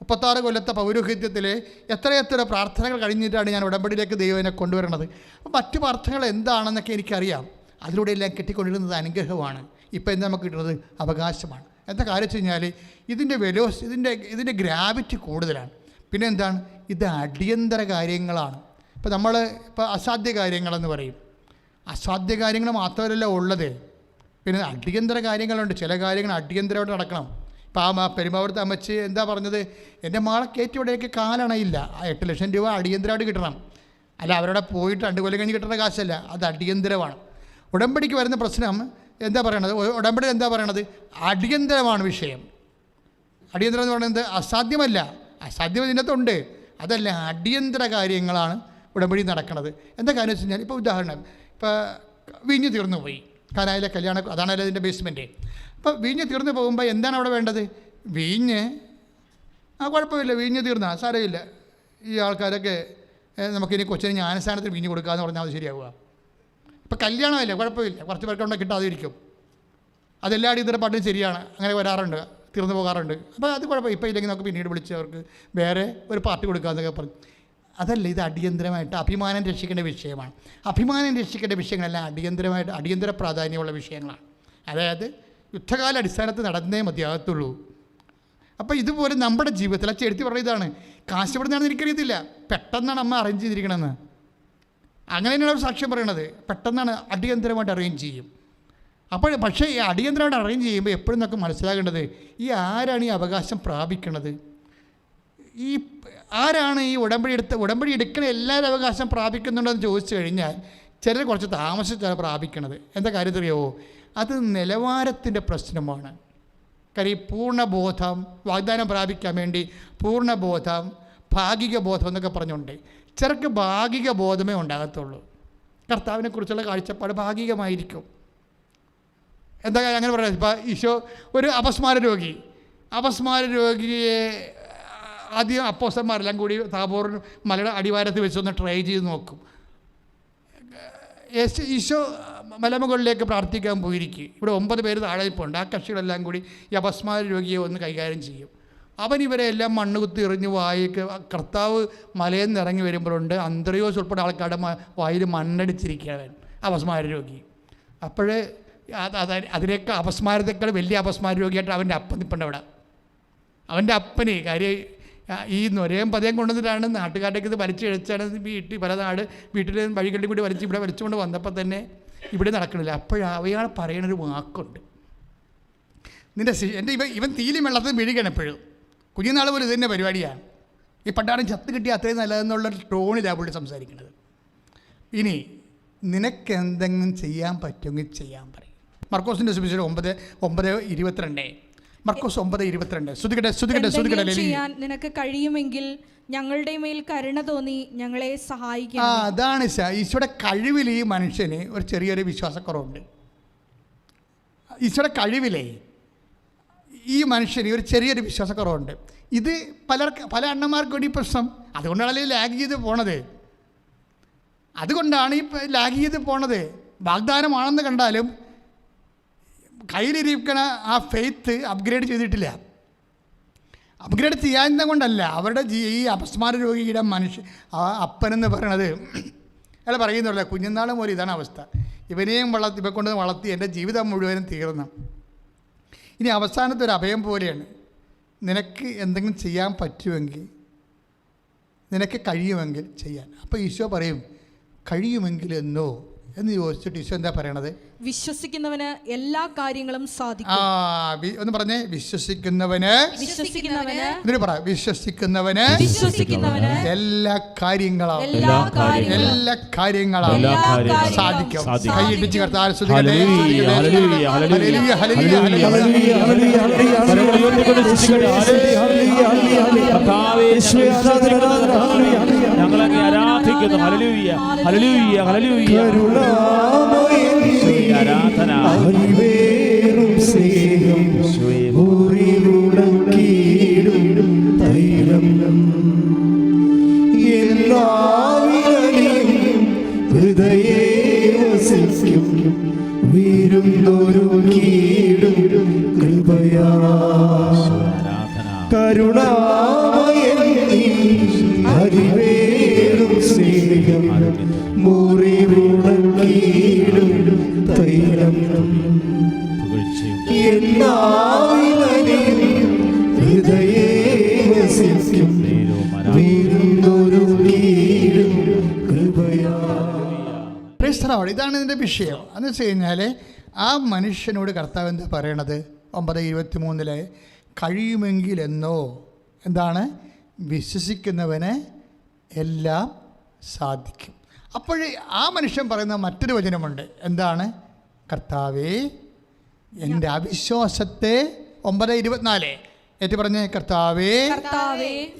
36 കൊല്ലത്തെ പൗരോഹിത്യത്തിൽ എത്രയെത്ര പ്രാർത്ഥനകൾ കഴിഞ്ഞിട്ടാണ് ഞാൻ ഉടമ്പടിയിലേക്ക് ദൈവനെ കൊണ്ടുവരുന്നത്. അപ്പോൾ മറ്റു പ്രാർത്ഥനകൾ എന്താണെന്നൊക്കെ എനിക്കറിയാം. അതിലൂടെ എല്ലാം കിട്ടിക്കൊണ്ടിരുന്നത് അനുഗ്രഹമാണ്. ഇപ്പോൾ എന്താ നമുക്ക് കിട്ടുന്നത്? അവകാശമാണ്. എന്താ കാര്യം വെച്ച് കഴിഞ്ഞാൽ ഇതിൻ്റെ ഗ്രാവിറ്റി കൂടുതലാണ്. പിന്നെ എന്താണ്? ഇത് അടിയന്തര കാര്യങ്ങളാണ്. ഇപ്പോൾ അസാധ്യ കാര്യങ്ങളെന്ന് പറയും. അസാധ്യ കാര്യങ്ങൾ മാത്രമല്ല ഉള്ളത്, പിന്നെ അടിയന്തര കാര്യങ്ങളുണ്ട്. ചില കാര്യങ്ങൾ അടിയന്തരമായിട്ട് നടക്കണം. ഇപ്പോൾ പെരുമ്പാവൂരത്തെ അമ്മച്ചി എന്താ പറഞ്ഞത്? എൻ്റെ മകളെ കയറ്റിവിടേക്ക് കാലണയില്ല, 8 ലക്ഷം രൂപ അടിയന്തരമായിട്ട് കിട്ടണം. അല്ല അവരുടെ പോയിട്ട് 2 കൊല്ലം കഴിഞ്ഞ് കിട്ടുന്ന കാശല്ല, അത് അടിയന്തരമാണ്. ഉടമ്പടിക്ക് വരുന്ന പ്രശ്നം എന്താ പറയണത്? ഉടമ്പടി എന്താ പറയണത്? അടിയന്തരമാണ് വിഷയം. അടിയന്തരം എന്ന് പറയുന്നത് അസാധ്യമല്ല, അസാധ്യം ഇതിനകത്തുണ്ട്. അതല്ല, അടിയന്തര കാര്യങ്ങളാണ് ഉടമ്പടി നടക്കുന്നത്. എന്താ കാര്യം വെച്ച് കഴിഞ്ഞാൽ, ഇപ്പോൾ ഉദാഹരണം, ഇപ്പോൾ വീഞ്ഞ് തീർന്നു പോയി, കാനായിലെ കല്യാണം, അതാണല്ലോ അതിൻ്റെ ബേസ്മെൻറ്റ്. അപ്പോൾ വീഞ്ഞ് തീർന്നു പോകുമ്പോൾ എന്താണ് അവിടെ വേണ്ടത്? വീഞ്ഞ് കുഴപ്പമില്ല, വീഞ്ഞ് തീർന്നാൽ സാരമില്ല, ഈ ആൾക്കാരൊക്കെ നമുക്കിനി കൊച്ചിന് ജ്ഞാനസ്ഥാനത്തിൽ വീഞ്ഞ് കൊടുക്കാമെന്ന് പറഞ്ഞാൽ അത് ശരിയാവുക. ഇപ്പോൾ കല്യാണമല്ലേ, കുഴപ്പമില്ല, കുറച്ച് പേർക്കുണ്ടെ കിട്ടാതിരിക്കും. അതെല്ലാ അടിയന്തര പാട്ടും ശരിയാണ്, അങ്ങനെ വരാറുണ്ട്, തീർന്നു പോകാറുണ്ട്. അപ്പോൾ അത് കുഴപ്പമില്ല, ഇപ്പോൾ ഇല്ലെങ്കിൽ നമുക്ക് പിന്നീട് വിളിച്ച് അവർക്ക് വേറെ ഒരു പാർട്ടി കൊടുക്കാമെന്നൊക്കെ പറഞ്ഞു. അതല്ല, ഇത് അടിയന്തരമായിട്ട് അഭിമാനം രക്ഷിക്കേണ്ട വിഷയമാണ്. അഭിമാനം രക്ഷിക്കേണ്ട വിഷയങ്ങളെല്ലാം അടിയന്തര പ്രാധാന്യമുള്ള വിഷയങ്ങളാണ്. അതായത് യുദ്ധകാല അടിസ്ഥാനത്തിൽ നടന്നേ മതിയാകത്തുള്ളൂ. അപ്പോൾ ഇതുപോലെ നമ്മുടെ ജീവിതത്തിൽ അച്ഛൻ എടുത്ത് പറയുന്നതാണ്. കാശ് എവിടുന്നാണെന്ന് എനിക്കറിയത്തില്ല, പെട്ടെന്നാണ് അമ്മ അറേഞ്ച് ചെയ്തിരിക്കണമെന്ന്. അങ്ങനെ തന്നെയാണ് അവർ സാക്ഷ്യം പറയണത്. പെട്ടെന്നാണ് അടിയന്തരമായിട്ട് അറേഞ്ച് ചെയ്യും. പക്ഷേ ഈ അടിയന്തരമായിട്ട് അറേഞ്ച് ചെയ്യുമ്പോൾ എപ്പോഴും നമുക്ക് മനസ്സിലാക്കേണ്ടത്, ഈ ആരാണ് ഈ അവകാശം പ്രാപിക്കണത്? ഈ ആരാണ് ഈ ഉടമ്പടി എടുക്കണ എല്ലാവരും അവകാശം പ്രാപിക്കുന്നുണ്ടെന്ന് ചോദിച്ചു കഴിഞ്ഞാൽ ചിലർ കുറച്ച് താമസിച്ചാണ് പ്രാപിക്കണത്. എന്താ കാര്യത്തിലറിയാവോ? അത് നിലവാരത്തിൻ്റെ പ്രശ്നമാണ്. കാര്യം പൂർണ്ണബോധം വാഗ്ദാനം പ്രാപിക്കാൻ വേണ്ടി പൂർണ്ണബോധം, ഭാഗിക ബോധം എന്നൊക്കെ പറഞ്ഞുകൊണ്ട് ചിലർക്ക് ഭാഗിക ബോധമേ ഉണ്ടാകത്തുള്ളൂ. കർത്താവിനെക്കുറിച്ചുള്ള കാഴ്ചപ്പാട് ഭാഗികമായിരിക്കും. എന്താ അങ്ങനെ പറയുന്നത്? ഇപ്പോൾ ഈശോ ഒരു അപസ്മാര രോഗിയെ ആദ്യം അപ്പോസ്തലന്മാരെല്ലാം കൂടി താബോർ മലയുടെ അടിവാരത്ത് വെച്ചൊന്ന് ട്രൈ ചെയ്ത് നോക്കും. ഈശോ മലമുകളിലേക്ക് പ്രാർത്ഥിക്കാൻ പോയിരിക്കും. ഇവിടെ 9 പേര് താഴെ പോണ്ട്. ആ കക്ഷികളെല്ലാം കൂടി ഈ അപസ്മാര രോഗിയെ ഒന്ന് കൈകാര്യം ചെയ്യും. അവൻ ഇവരെ എല്ലാം മണ്ണ് കുത്തി എറിഞ്ഞ് വായിക്ക് കർത്താവ് മലയിൽ നിന്ന് ഇറങ്ങി വരുമ്പോഴുണ്ട് അന്ത്രയോസ് ഉൾപ്പെടെ ആൾക്കാരുടെ വായിൽ മണ്ണടിച്ചിരിക്കുകയാണ് അപസ്മാര രോഗി. അപ്പോഴേ അതിനേക്കാൾ അപസ്മാരത്തേക്കാൾ വലിയ അപസ്മാര രോഗിയായിട്ട് അവൻ്റെ അപ്പൻ നിൽപ്പുണ്ട് അവിടെ. അവൻ്റെ അപ്പന് കാര്യം ഈ നൊരയും പതയും കൊണ്ടുവന്നിട്ടാണ് നാട്ടുകാരുടെയൊക്കെ ഇത് വലിച്ചിഴച്ചാണ് വീട്ടിൽ വഴികളിൽ കൂടി ഇവിടെ വലിച്ചുകൊണ്ട് വന്നപ്പോൾ തന്നെ ഇവിടെ നടക്കണില്ല. അപ്പോഴയാൾ പറയണൊരു വാക്കുണ്ട്, ഇവൻ തീലും വെള്ളത്തിൽ വീഴുകയാണ് എപ്പോഴും. കുഞ്ഞുനാൾ പോലും ഇത് തന്നെ പരിപാടിയാണ്. ഈ പണ്ടാരം ചത്ത് കിട്ടിയ അത്രയും നല്ലതെന്നുള്ള ടോണിലാണ് പുള്ളി സംസാരിക്കുന്നത്. ഇനി നിനക്കെന്തെങ്കിലും ചെയ്യാൻ പറ്റുമെങ്കിൽ ചെയ്യാൻ പറയും. മർക്കോസിൻ്റെ സുവിശേഷം 9:22. മർക്കോസ് 9:22. ശ്രുതികട്ടെ. നിനക്ക് കഴിയുമെങ്കിൽ ഞങ്ങളുടെ മേൽ കരുണ തോന്നി ഞങ്ങളെ സഹായിക്കണം. അതാണ് ഈശോയുടെ കഴിവിൽ ഈ മനുഷ്യന് ഒരു ചെറിയൊരു വിശ്വാസക്കുറവുണ്ട്. ഈശോയുടെ കഴിവിലേ ഈ മനുഷ്യന് ഒരു ചെറിയൊരു വിശ്വാസക്കുറവുണ്ട്. ഇത് പല അണ്ണന്മാർക്ക് വേണ്ടി പ്രശ്നം. അതുകൊണ്ടാണല്ലേ ലാഗ് ചെയ്ത് പോണത്. അതുകൊണ്ടാണ് ഈ ലാഗ് ചെയ്ത് പോണത്. വാഗ്ദാനമാണെന്ന് കണ്ടാലും കയ്യിലിരിക്കണ ആ ഫെയ്ത്ത് അപ്ഗ്രേഡ് ചെയ്തിട്ടില്ല. അപ്ഗ്രേഡ് ചെയ്യാവുന്ന കൊണ്ടല്ല, അവരുടെ ഈ അപസ്മാര രോഗിയുടെ അപ്പനെന്ന് പറയണത് അയാൾ പറയുന്നുള്ളൂ, കുഞ്ഞുനാളും പോലെ ഇതാണ് അവസ്ഥ. ഇവനെയും ഇവ കൊണ്ട് വളർത്തി എൻ്റെ ജീവിതം മുഴുവനും തീർന്നു. ഇനി അവസാനത്തെ ഒരു അഭയം പോലെയാണ്. നിനക്ക് എന്തെങ്കിലും ചെയ്യാൻ പറ്റുമെങ്കിൽ, നിനക്ക് കഴിയുമെങ്കിൽ ചെയ്യാൻ. അപ്പോൾ ഈശോ പറയും കഴിയുമെങ്കിൽ എന്നോ എന്ന് ചോദിച്ചിട്ട് ഈശോ എന്താ പറയണത്? വിശ്വസിക്കുന്നവന് എല്ലാ കാര്യങ്ങളും സാധിക്കും. ഒന്ന് പറഞ്ഞേ, വിശ്വസിക്കുന്നവന് എല്ലാ കാര്യങ്ങളും സാധിക്കും. കൈയിടിച്ച് കർത്താവിനെ സ്തുതിക്കട്ടെ. ഞങ്ങളെ ആരാധിക്കുന്നു. സ്തുതിക്കുന്നു. Hallelujah hallelujah hallelujah. യേശുവേ ആരാധന. അറിവേറും സ്നേഹം മുറിവുടക്കിയിടും തൈലം എല്ലാവിധയും ഹൃദയേ വസിക്കും വീരുന്നൊരു കീടും കൃപയാ കരുണാമയൻ നീ അറിവേറും സ്നേഹം മുറിവുടക്കിയിടും തൈലം എല്ലാവിധയും ഹൃദയേ വസിക്കും വീരുന്നൊരു കീടും കൃപയാ. Praise the lord. ഇതാണ് ഇതിൻ്റെ വിഷയം. എന്ന് വെച്ച് കഴിഞ്ഞാൽ ആ മനുഷ്യനോട് കർത്താവ് എന്താ പറയണത്? 9:23 കഴിയുമെങ്കിലെന്നോ എന്താണ്? വിശ്വസിക്കുന്നവന് എല്ലാം സാധിക്കും. അപ്പോൾ ആ മനുഷ്യൻ പറയുന്ന മറ്റൊരു വചനമുണ്ട്. എന്താണ്? കർത്താവേ എൻ്റെ അവിശ്വാസത്തെ 9:24 ഏറ്റു പറഞ്ഞേ, കർത്താവേ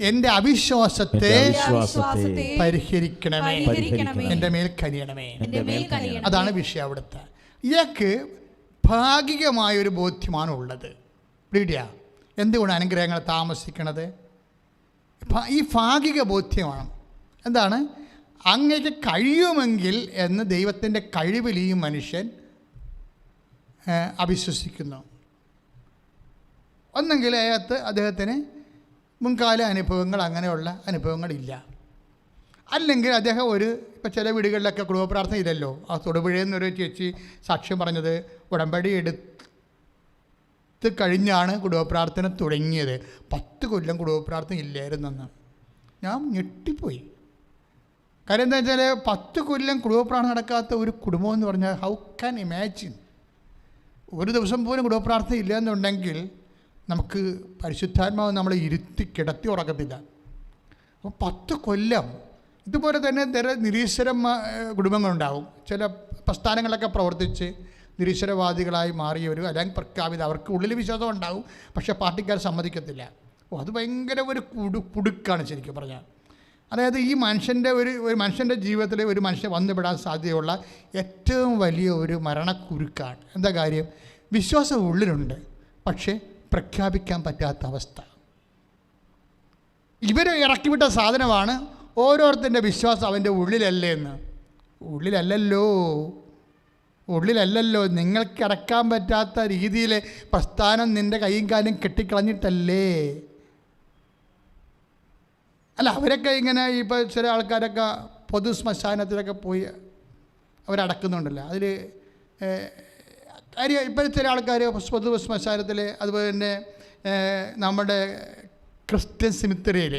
എൻ്റെ അവിശ്വാസത്തെ പരിഹരിക്കണമേ, എൻ്റെ മേൽ കനിയണമേ. അതാണ് വിഷയം അവിടുത്തെ. ഇയാൾക്ക് ഭാഗികമായൊരു ബോധ്യമാണ് ഉള്ളത്. പിടിയാ എന്തുകൊണ്ട് അനുഗ്രഹങ്ങൾ താമസിക്കണത്? ഈ ഭാഗിക ബോധ്യമാണ്. എന്താണ്? അങ്ങേക്ക് കഴിയുമെങ്കിൽ എന്ന് ദൈവത്തിൻ്റെ കഴിവിൽ ഈ മനുഷ്യൻ അവിശ്വസിക്കുന്നു. ഒന്നെങ്കിൽ അദ്ദേഹത്തിന് മുൻകാല അനുഭവങ്ങൾ, അങ്ങനെയുള്ള അനുഭവങ്ങളില്ല. അല്ലെങ്കിൽ അദ്ദേഹം ഇപ്പോൾ ചില വീടുകളിലൊക്കെ കുടുംബ പ്രാർത്ഥന ഇല്ലല്ലോ. ആ തൊടുപുഴയിൽ നിന്നൊരു ചേച്ചി സാക്ഷ്യം പറഞ്ഞത് ഉടമ്പടി എടുത്ത് കഴിഞ്ഞാണ് കുടുംബ പ്രാർത്ഥന തുടങ്ങിയത്. 10 കൊല്ലം കുടുംബ പ്രാർത്ഥന ഇല്ലായിരുന്നെന്ന്. ഞാൻ ഞെട്ടിപ്പോയി. കാര്യം എന്താ വെച്ചാൽ 10 കൊല്ലം കുടുംബ പ്രാർത്ഥന നടക്കാത്ത ഒരു കുടുംബം എന്ന് പറഞ്ഞാൽ ഹൗ ക്യാൻ ഇമാജിൻ? ഒരു ദിവസം പോലും കുടുംബ പ്രാർത്ഥന ഇല്ല എന്നുണ്ടെങ്കിൽ നമുക്ക് പരിശുദ്ധാത്മാവ് നമ്മളെ ഇരുത്തി കിടത്തി ഉറക്കത്തില്ല. അപ്പോൾ 10 കൊല്ലം ഇതുപോലെ തന്നെ നിരീശ്വര കുടുംബങ്ങളുണ്ടാവും. ചില പ്രസ്ഥാനങ്ങളൊക്കെ പ്രവർത്തിച്ച് നിരീശ്വരവാദികളായി മാറിയവർ, അല്ലെങ്കിൽ പ്രഖ്യാപിത, അവർക്ക് ഉള്ളിൽ വിശ്വാസം ഉണ്ടാവും, പക്ഷേ പാർട്ടിക്കാർ സമ്മതിക്കത്തില്ല. അത് ഭയങ്കര ഒരു കുടുക്കാണ് ശരിക്കും പറഞ്ഞാൽ. അതായത് ഈ മനുഷ്യൻ്റെ ഒരു മനുഷ്യൻ്റെ ജീവിതത്തിൽ ഒരു മനുഷ്യൻ വന്നുപെടാൻ സാധ്യതയുള്ള ഏറ്റവും വലിയ ഒരു മരണക്കുരുക്കാണ്. എന്താ കാര്യം? വിശ്വാസം ഉള്ളിലുണ്ട്, പക്ഷേ പ്രഖ്യാപിക്കാൻ പറ്റാത്ത അവസ്ഥ. ഇവർ ഇറക്കിവിട്ട സാധനമാണ് ഓരോരുത്തരുടെ വിശ്വാസം അവൻ്റെ ഉള്ളിലല്ലേ എന്ന്. ഉള്ളിലല്ലല്ലോ. നിങ്ങൾക്ക് ഇറക്കാൻ പറ്റാത്ത രീതിയിൽ പ്രസ്ഥാനം നിൻ്റെ കൈയും കാലും കെട്ടിക്കളഞ്ഞിട്ടല്ലേ. അല്ല, അവരൊക്കെ ഇങ്ങനെ ഇപ്പോൾ ചില ആൾക്കാരൊക്കെ പൊതു ശ്മശാനത്തിലൊക്കെ പോയി അവരടക്കുന്നുണ്ടല്ലോ. അതിൽ കാര്യം ഇപ്പോൾ ചില ആൾക്കാർ പൊതു ശ്മശാനത്തിൽ, അതുപോലെ തന്നെ നമ്മുടെ ക്രിസ്ത്യൻ സിമിത്തറിയിൽ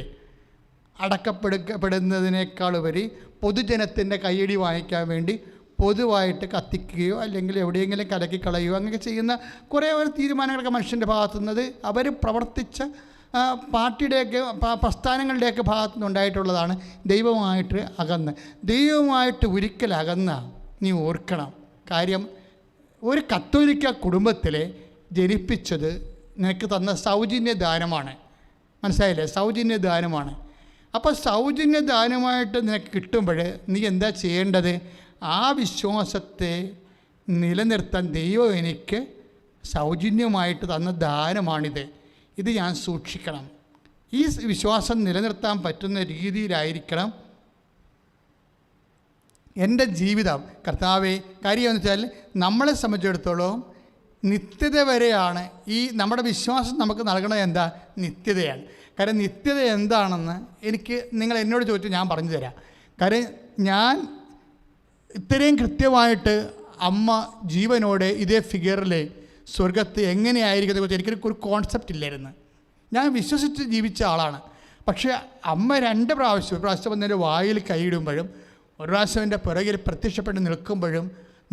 അടക്കപ്പെടുന്നതിനേക്കാളുപരി പൊതുജനത്തിൻ്റെ കയ്യടി വാങ്ങിക്കാൻ വേണ്ടി പൊതുവായിട്ട് കത്തിക്കുകയോ അല്ലെങ്കിൽ എവിടെയെങ്കിലും കലക്കിക്കളയുകയോ അങ്ങനെ ചെയ്യുന്ന കുറേ ഒരു തീരുമാനങ്ങളൊക്കെ മനുഷ്യൻ്റെ ഭാഗത്തുനിന്നത് അവർ പ്രവർത്തിച്ച പാർട്ടിയുടെയൊക്കെ പ്രസ്ഥാനങ്ങളുടെയൊക്കെ ഭാഗത്തു നിന്നുണ്ടായിട്ടുള്ളതാണ്. ദൈവമായിട്ട് ഒരിക്കൽ അകന്ന നീ ഓർക്കണം. കാര്യം ഒരു കത്തോലിക്ക കുടുംബത്തിലെ ജനിപ്പിച്ചത് നിനക്ക് തന്ന സൗജന്യ ദാനമാണ്. മനസ്സിലായില്ലേ? സൗജന്യ ദാനമാണ്. അപ്പോൾ സൗജന്യ ദാനമായിട്ട് നിനക്ക് കിട്ടുമ്പോൾ നീ എന്താ ചെയ്യേണ്ടത്? ആ വിശ്വാസത്തെ നിലനിർത്താൻ ദൈവം എനിക്ക് സൗജന്യമായിട്ട് തന്ന ദാനമാണിത്, ഇത് ഞാൻ സൂക്ഷിക്കണം. ഈ വിശ്വാസം നിലനിർത്താൻ പറ്റുന്ന രീതിയിലായിരിക്കണം എൻ്റെ ജീവിതം. കർത്താവേ, കാര്യമെന്ന് വെച്ചാൽ നമ്മളെ സംബന്ധിച്ചിടത്തോളം നിത്യത വരെയാണ് ഈ നമ്മുടെ വിശ്വാസം നമുക്ക് നൽകണത്. എന്താ? നിത്യതയാണ്. കാര്യം നിത്യത എന്താണെന്ന് നിങ്ങൾ എന്നോട് ചോദിച്ചാൽ ഞാൻ പറഞ്ഞു തരാം. കാര്യം ഞാൻ ഇത്രയും കൃത്യമായിട്ട് അമ്മ ജീവനോടെ ഇതേ ഫിഗറിൽ സ്വർഗത്ത് എങ്ങനെയായിരിക്കുന്നത് കുറിച്ച് എനിക്കൊരു കോൺസെപ്റ്റ് ഇല്ലായിരുന്നു. ഞാൻ വിശ്വസിച്ച് ജീവിച്ച ആളാണ്. പക്ഷേ അമ്മ 2 പ്രാവശ്യം, ഒരു പ്രാവശ്യം വന്നതിൻ്റെ വായിൽ കൈയിടുമ്പോഴും ഒരു പ്രാവശ്യം എൻ്റെ പിറകിൽ പ്രത്യക്ഷപ്പെട്ട് നിൽക്കുമ്പോഴും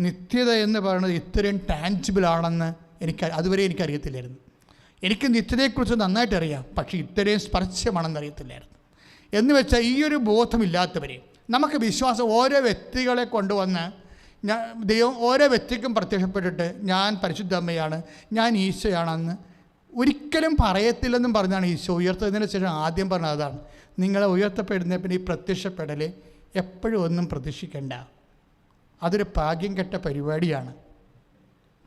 നിത്യത എന്ന് പറയുന്നത് ഇത്രയും ടാഞ്ചിബിളാണെന്ന് അതുവരെ എനിക്കറിയത്തില്ലായിരുന്നു. എനിക്ക് നിത്യതയെക്കുറിച്ച് നന്നായിട്ട് അറിയാം, പക്ഷേ ഇത്രയും സ്പർശമാണെന്ന് അറിയത്തില്ലായിരുന്നു. എന്ന് വെച്ചാൽ ഈ ഒരു ബോധമില്ലാത്തവരെ നമുക്ക് വിശ്വാസം ഓരോ വ്യക്തികളെ കൊണ്ടുവന്ന് ദൈവം ഓരോ വ്യക്തിക്കും പ്രത്യക്ഷപ്പെട്ടിട്ട് ഞാൻ പരിശുദ്ധ അമ്മയാണ്, ഞാൻ ഈശോയാണെന്ന് ഒരിക്കലും പറയത്തില്ലെന്നും പറഞ്ഞാണ് ഈശോ ഉയർത്തതിന് ശേഷം ആദ്യം പറഞ്ഞത്. അതാണ് നിങ്ങളെ ഉയർത്തപ്പെടുന്ന പിന്നെ ഈ പ്രത്യക്ഷപ്പെടൽ എപ്പോഴും ഒന്നും പ്രതീക്ഷിക്കേണ്ട. അതൊരു ഭാഗ്യം കെട്ട പരിപാടിയാണ്.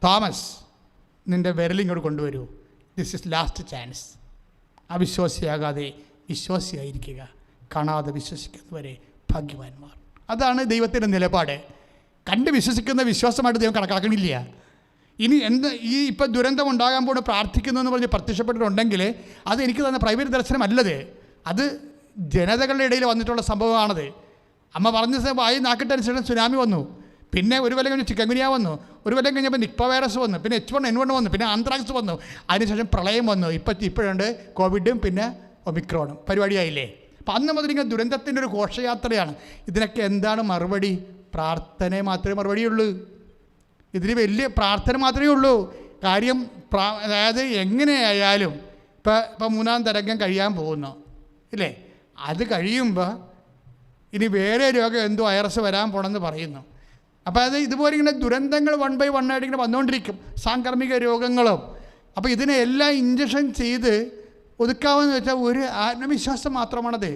തോമസ്, നിൻ്റെ വിരലിങ്ങോട്ട് കൊണ്ടുവരൂ. This is last chance. അവിശ്വാസിയാകാതെ വിശ്വാസിയായിരിക്കുക. കാണാതെ വിശ്വസിക്കുന്നവരെ ഭാഗ്യവാന്മാർ. അതാണ് ദൈവത്തിൻ്റെ നിലപാട്. കണ്ട് വിശ്വസിക്കുന്ന വിശ്വാസമായിട്ട് ദൈവം കണക്കാക്കണില്ല. ഇനി ഇപ്പം ദുരന്തം ഉണ്ടാകാൻ പോണ് പ്രാർത്ഥിക്കുന്നതെന്ന് പറഞ്ഞ് പ്രത്യക്ഷപ്പെട്ടിട്ടുണ്ടെങ്കിൽ അത് എനിക്ക് തന്ന പ്രൈവറ്റ് ദർശനമല്ലത്. അത് ജനതകളുടെ ഇടയിൽ വന്നിട്ടുള്ള സംഭവമാണത്. അമ്മ പറഞ്ഞ വായി നാക്കിട്ടനുസരിച്ച് സുനാമി വന്നു. പിന്നെ ഒരു കൊല്ലം കഴിഞ്ഞ് ചിക്കൻ ഗുനിയ വന്നു. ഒരു കൊല്ലം കഴിഞ്ഞപ്പോൾ നിപ്പ വൈറസ് വന്നു. പിന്നെ H1N1 വന്നു. പിന്നെ ആന്ത്രാക്സ് വന്നു. അതിനുശേഷം പ്രളയം വന്നു. ഇപ്പോഴുണ്ട് കോവിഡും പിന്നെ ഒമിക്രോണും. പരിപാടിയായില്ലേ? അപ്പം അന്ന് മുതൽ ഇങ്ങനെ ദുരന്തത്തിൻ്റെ ഒരു ഘോഷയാത്രയാണ്. ഇതിനൊക്കെ എന്താണ് മറുപടി? പ്രാർത്ഥന മാത്രമേ മറുപടിയുള്ളൂ. ഇതിന് വലിയ പ്രാർത്ഥന മാത്രമേ ഉള്ളൂ. കാര്യം അതായത് എങ്ങനെയായാലും ഇപ്പം 3-ാം തരംഗം കഴിയാൻ പോകുന്നു ഇല്ലേ? അത് കഴിയുമ്പോൾ ഇനി വേറെ രോഗം എന്തോ വൈറസ് വരാൻ പോകണമെന്ന് പറയുന്നു. അപ്പോൾ അത് ഇതുപോലെ ഇങ്ങനെ ദുരന്തങ്ങൾ 1 by 1 ആയിട്ട് ഇങ്ങനെ വന്നുകൊണ്ടിരിക്കും, സാംക്രമിക രോഗങ്ങളും. അപ്പോൾ ഇതിനെ എല്ലാം ഇഞ്ചക്ഷൻ ചെയ്ത് ഒതുക്കാമെന്ന് വെച്ചാൽ ഒരു ആത്മവിശ്വാസം മാത്രമാണത്.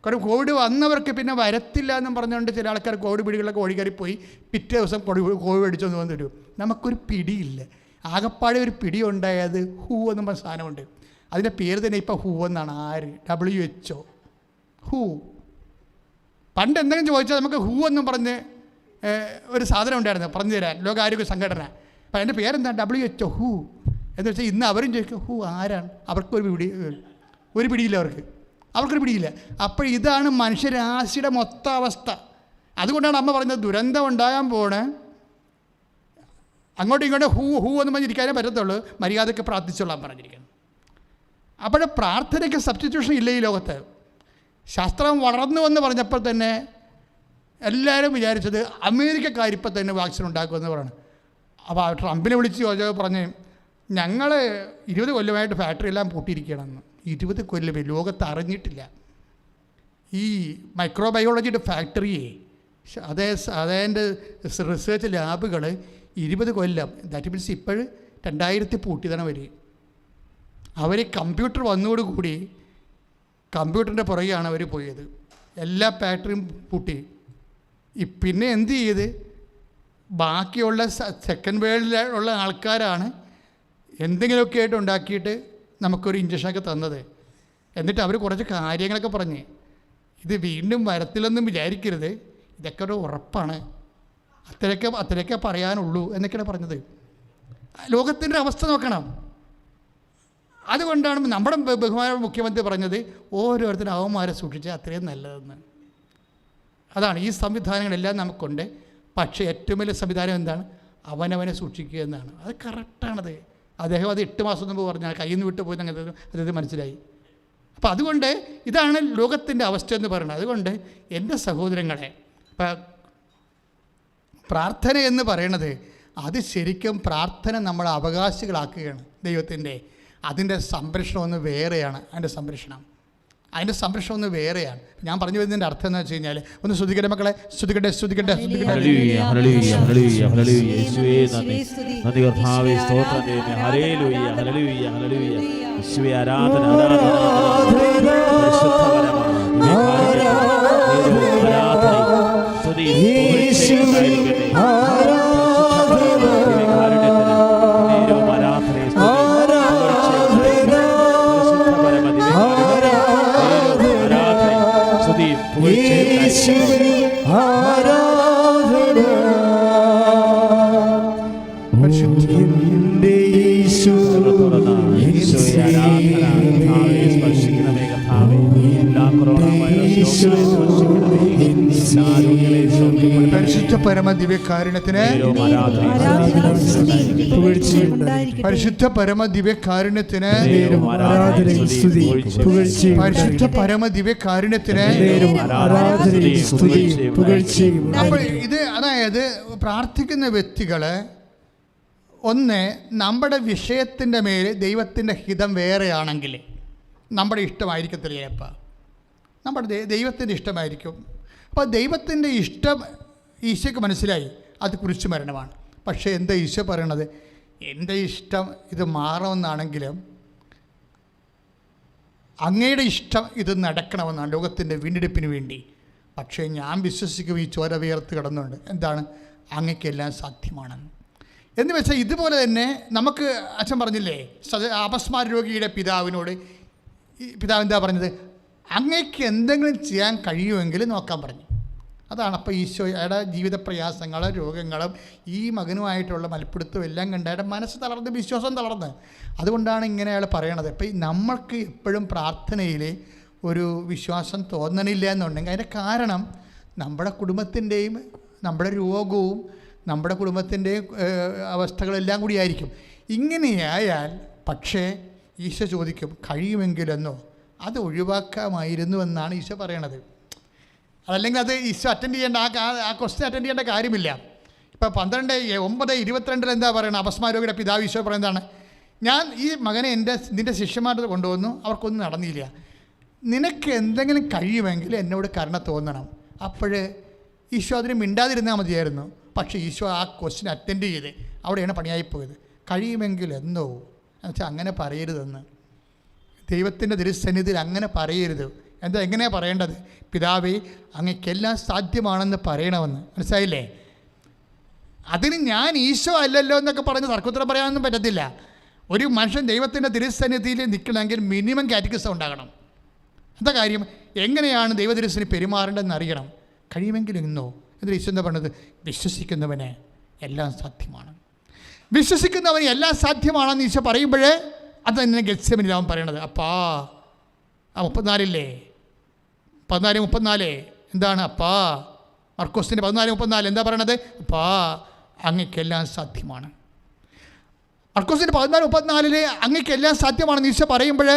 കാരണം കോവിഡ് വന്നവർക്ക് പിന്നെ വരത്തില്ല എന്നും പറഞ്ഞുകൊണ്ട് ചില ആൾക്കാർ കോവിഡ് പിടികളൊക്കെ ഓടിക്കറിപ്പോയി പിറ്റേ ദിവസം കോവിഡ് അടിച്ചൊന്ന് വന്നിരും. നമുക്കൊരു പിടിയില്ല. ആകപ്പാടെ ഒരു പിടി ഉണ്ടായത് ഹൂ എന്നും പറഞ്ഞ സാധനമുണ്ട്. അതിൻ്റെ പേര് തന്നെ ഇപ്പോൾ ഹൂ എന്നാണ്. ആര്? WHO. ഹൂ. പണ്ട് എന്തെങ്കിലും ചോദിച്ചാൽ നമുക്ക് ഹൂ എന്നും പറഞ്ഞ് ഒരു സാധനം ഉണ്ടായിരുന്നു പറഞ്ഞു തരാൻ, ലോകാരോഗ്യ സംഘടന. അപ്പം അതിൻ്റെ പേരെന്താ? WHO. ഹൂ എന്ന് വെച്ചാൽ ഇന്ന് അവരും ചോദിക്കും ഹൂ ആരാണ്? അവർക്കൊരു പിടിയില്ല. അവർക്കൊരു പിടിയില്ല. അപ്പോൾ ഇതാണ് മനുഷ്യരാശിയുടെ മൊത്തം അവസ്ഥ. അതുകൊണ്ടാണ് അമ്മ പറയുന്നത് ദുരന്തം ഉണ്ടാകാൻ പോണേ, അങ്ങോട്ടും ഇങ്ങോട്ടും ഹൂ എന്ന് പറഞ്ഞിരിക്കാനേ പറ്റത്തുള്ളൂ, മര്യാദയ്ക്ക് പ്രാർത്ഥിച്ചോളാൻ പറഞ്ഞിരിക്കുന്നു. അപ്പോൾ പ്രാർത്ഥനയ്ക്ക് സബ്സ്റ്റിറ്റ്യൂഷൻ ഇല്ല ഈ ലോകത്ത്. ശാസ്ത്രം വളർന്നു എന്ന് പറഞ്ഞപ്പോൾ തന്നെ എല്ലാവരും വിചാരിച്ചത് അമേരിക്കക്കാരിപ്പോൾ തന്നെ വാക്സിൻ ഉണ്ടാക്കുമെന്ന് പറയണം. അപ്പോൾ ട്രംപിനെ വിളിച്ച് ചോദിച്ചപ്പോൾ പറഞ്ഞ് ഞങ്ങൾ 20 കൊല്ലമായിട്ട് ഫാക്ടറി എല്ലാം പൂട്ടിയിരിക്കുകയാണെന്ന്. 20 കൊല്ലമേ ലോകത്ത് അറിഞ്ഞിട്ടില്ല. ഈ മൈക്രോബയോളജിയുടെ ഫാക്ടറിയെ അതേൻ്റെ റിസർച്ച് ലാബുകൾ 20 കൊല്ലം, ദാറ്റ് മീൻസ് ഇപ്പോൾ 2000 പൂട്ടിയതാണ് അവർ. അവർ കമ്പ്യൂട്ടർ വന്നതോടുകൂടി കമ്പ്യൂട്ടറിൻ്റെ പുറകെയാണ് അവർ പോയത്. എല്ലാ ഫാക്ടറിയും പൂട്ടി. പിന്നെ എന്ത് ചെയ്ത് ബാക്കിയുള്ള സെക്കൻഡ് വേൾഡിലുള്ള ആൾക്കാരാണ് എന്തെങ്കിലുമൊക്കെ ആയിട്ട് ഉണ്ടാക്കിയിട്ട് നമുക്കൊരു ഇഞ്ചക്ഷനൊക്കെ തന്നത്. എന്നിട്ട് അവർ കുറച്ച് കാര്യങ്ങളൊക്കെ പറഞ്ഞ് ഇത് വീണ്ടും വരത്തില്ലെന്നും വിചാരിക്കരുത്, ഇതൊക്കെ ഒരു ഉറപ്പാണ്, അത്രയൊക്കെ പറയാനുള്ളൂ എന്നൊക്കെയാണ് പറഞ്ഞത്. ലോകത്തിൻ്റെ അവസ്ഥ നോക്കണം. അതുകൊണ്ടാണ് നമ്മുടെ ബഹുമാന മുഖ്യമന്ത്രി പറഞ്ഞത് ഓരോരുത്തരും അവന്മാരെ സൂക്ഷിച്ചാൽ അത്രയും നല്ലതെന്ന്. അതാണ് ഈ സംവിധാനങ്ങളെല്ലാം നമുക്കുണ്ട്. പക്ഷേ ഏറ്റവും വലിയ സംവിധാനം എന്താണ്? അവനവനെ സൂക്ഷിക്കുക എന്നാണ്. അത് കറക്റ്റാണത്. അദ്ദേഹം അത് 8 മാസം മുമ്പ് പറഞ്ഞാൽ കയ്യിൽ നിന്ന് വിട്ടു പോയി അങ്ങനെ അദ്ദേഹം മനസ്സിലായി. അപ്പോൾ അതുകൊണ്ട് ഇതാണ് ലോകത്തിൻ്റെ അവസ്ഥ എന്ന് പറയുന്നത്. അതുകൊണ്ട് എൻ്റെ സഹോദരങ്ങളെ, പ്രാർത്ഥന എന്ന് പറയുന്നത് അത് ശരിക്കും പ്രാർത്ഥന നമ്മളെ അവകാശികളാക്കുകയാണ് ദൈവത്തിൻ്റെ. അതിൻ്റെ സംരക്ഷണം ഒന്ന് വേറെയാണ്. അതിൻ്റെ സംരക്ഷണം ഒന്ന് വേറെയാണ്. ഞാൻ പറഞ്ഞു വരുന്നതിൻ്റെ അർത്ഥം എന്ന് വെച്ച് കഴിഞ്ഞാൽ ഒന്ന് ശ്രദ്ധിക്കട്ടെ മക്കളെ, ശ്രദ്ധിക്കട്ടെ. പരിശുദ്ധ പരമ ദിവ്യകാരുണ്യത്തിന്, പരിശുദ്ധ പരമ ദിവ്യകാരുണ്യത്തിന്, പരിശുദ്ധ പരമ ദിവ്യകാരുണ്യത്തിന്. അപ്പോൾ ഇത് അതായത് പ്രാർത്ഥിക്കുന്ന വ്യക്തികള് ഒന്ന് നമ്മുടെ വിഷയത്തിൻ്റെ മേൽ ദൈവത്തിൻ്റെ ഹിതം വേറെയാണെങ്കിൽ നമ്മുടെ ഇഷ്ടമായിരിക്കത്തില്ല. ചിലപ്പോൾ നമ്മുടെ ദൈവത്തിൻ്റെ ഇഷ്ടമായിരിക്കും. അപ്പോൾ ദൈവത്തിൻ്റെ ഇഷ്ടം ഈശോയ്ക്ക് മനസ്സിലായി, അത് കുരിശു മരണമാണ്. പക്ഷേ എന്താ ഈശോ പറയണത്? എൻ്റെ ഇഷ്ടം ഇത് മാറണമെന്നാണെങ്കിലും അങ്ങയുടെ ഇഷ്ടം ഇത് നടക്കണമെന്നാണ്. ലോകത്തിൻ്റെ വീണ്ടെടുപ്പിന് വേണ്ടി പക്ഷേ ഞാൻ വിശ്വസിക്കും ഈ ചോര വിയർത്ത് കിടന്നുണ്ട്. എന്താണ്? അങ്ങക്കെല്ലാം സാധ്യമാണെന്ന്. എന്ന് വെച്ചാൽ ഇതുപോലെ തന്നെ നമുക്ക് അച്ഛൻ പറഞ്ഞില്ലേ, അപസ്മാര രോഗിയുടെ പിതാവിനോട് പിതാവ് എന്താ പറഞ്ഞത്? അങ്ങേക്ക് എന്തെങ്കിലും ചെയ്യാൻ കഴിയുമെങ്കിൽ നോക്കാൻ പറഞ്ഞു. അതാണ് അപ്പോൾ ഈശോയുടെ ജീവിത പ്രയാസങ്ങളും രോഗങ്ങളും ഈ മകനുമായിട്ടുള്ള മൽപ്പിടുത്തവും എല്ലാം കണ്ട് അയാളുടെ മനസ്സ് തളർന്ന്, വിശ്വാസം തളർന്ന്. അതുകൊണ്ടാണ് ഇങ്ങനെ അയാൾ പറയണത്. ഇപ്പം നമ്മൾക്ക് എപ്പോഴും പ്രാർത്ഥനയിൽ ഒരു വിശ്വാസം തോന്നണില്ല എന്നുണ്ടെങ്കിൽ അതിൻ്റെ കാരണം നമ്മുടെ കുടുംബത്തിൻ്റെയും നമ്മുടെ രോഗവും നമ്മുടെ കുടുംബത്തിൻ്റെയും അവസ്ഥകളെല്ലാം കൂടിയായിരിക്കും. ഇങ്ങനെയായാൽ പക്ഷേ ഈശോ ചോദിക്കും, കഴിയുമെങ്കിലെന്നോ അത് ഒഴിവാക്കാമായിരുന്നു എന്നാണ് ഈശോ പറയണത്. അതല്ലെങ്കിൽ അത് ഈശോ അറ്റൻഡ് ചെയ്യേണ്ട ആ ക്വസ്റ്റ്യൻ അറ്റൻഡ് ചെയ്യേണ്ട കാര്യമില്ല. ഇപ്പോൾ 12:9-22 എന്താ പറയണത്? അപസ്മാരോഗിയുടെ പിതാവ് ഈശോ പറയുന്നതാണ്, ഞാൻ ഈ മകനെ നിൻ്റെ ശിഷ്യന്മാരുടെ കൊണ്ടുവന്നു, അവർക്കൊന്നും നടന്നില്ല. നിനക്ക് എന്തെങ്കിലും കഴിയുമെങ്കിൽ എന്നോട് കരുണ തോന്നണം. അപ്പോൾ ഈശോ അതിന് മിണ്ടാതിരുന്നാൽ മതിയായിരുന്നു. പക്ഷേ ഈശോ ആ ക്വസ്റ്റ്യൻ അറ്റൻഡ് ചെയ്ത് അവിടെയാണ് പണിയായിപ്പോയത്. കഴിയുമെങ്കിൽ എന്നോ എന്നുവെച്ചാൽ അങ്ങനെ പറയരുതെന്ന്. ദൈവത്തിൻ്റെ തിരുസന്നിധിയിൽ അങ്ങനെ പറയരുത്. എന്താ എങ്ങനെയാണ് പറയേണ്ടത്? പിതാവേ, അങ്ങക്കെല്ലാം സാധ്യമാണെന്ന് പറയണമെന്ന്. മനസ്സിലായില്ലേ? അതിന് ഞാൻ ഈശോ അല്ലല്ലോ എന്നൊക്കെ പറഞ്ഞ് തർക്കോത്തരം പറയാനൊന്നും പറ്റത്തില്ല. ഒരു മനുഷ്യൻ ദൈവത്തിൻ്റെ തിരുസന്നിധിയിൽ നിൽക്കണമെങ്കിൽ മിനിമം കാറ്റഗറിസം ഉണ്ടാകണം. എന്താ കാര്യം? എങ്ങനെയാണ് ദൈവതിരുസന്നിധി പെരുമാറേണ്ടതെന്ന് അറിയണം. കഴിയുമെങ്കിൽ ഇന്നോ എന്നിട്ട് ഈശോ എന്താ പറഞ്ഞത്? വിശ്വസിക്കുന്നവന് എല്ലാം സാധ്യമാണ്. വിശ്വസിക്കുന്നവന് എല്ലാം സാധ്യമാണെന്ന് ഈശോ പറയുമ്പോഴേ അത് തന്നെ ഗെത്സെമനിൽ അവൻ പറയണത്. അപ്പാ, ആ 14:34 എന്താണ്? അപ്പാ, മർക്കോസിൻ്റെ 14:34 എന്താ പറയണത്? അപ്പാ, അങ്ങക്കെല്ലാം സാധ്യമാണ്. മർക്കോസിൻ്റെ 14:34 അങ്ങക്കെല്ലാം സാധ്യമാണെന്ന് ഈശോ പറയുമ്പോൾ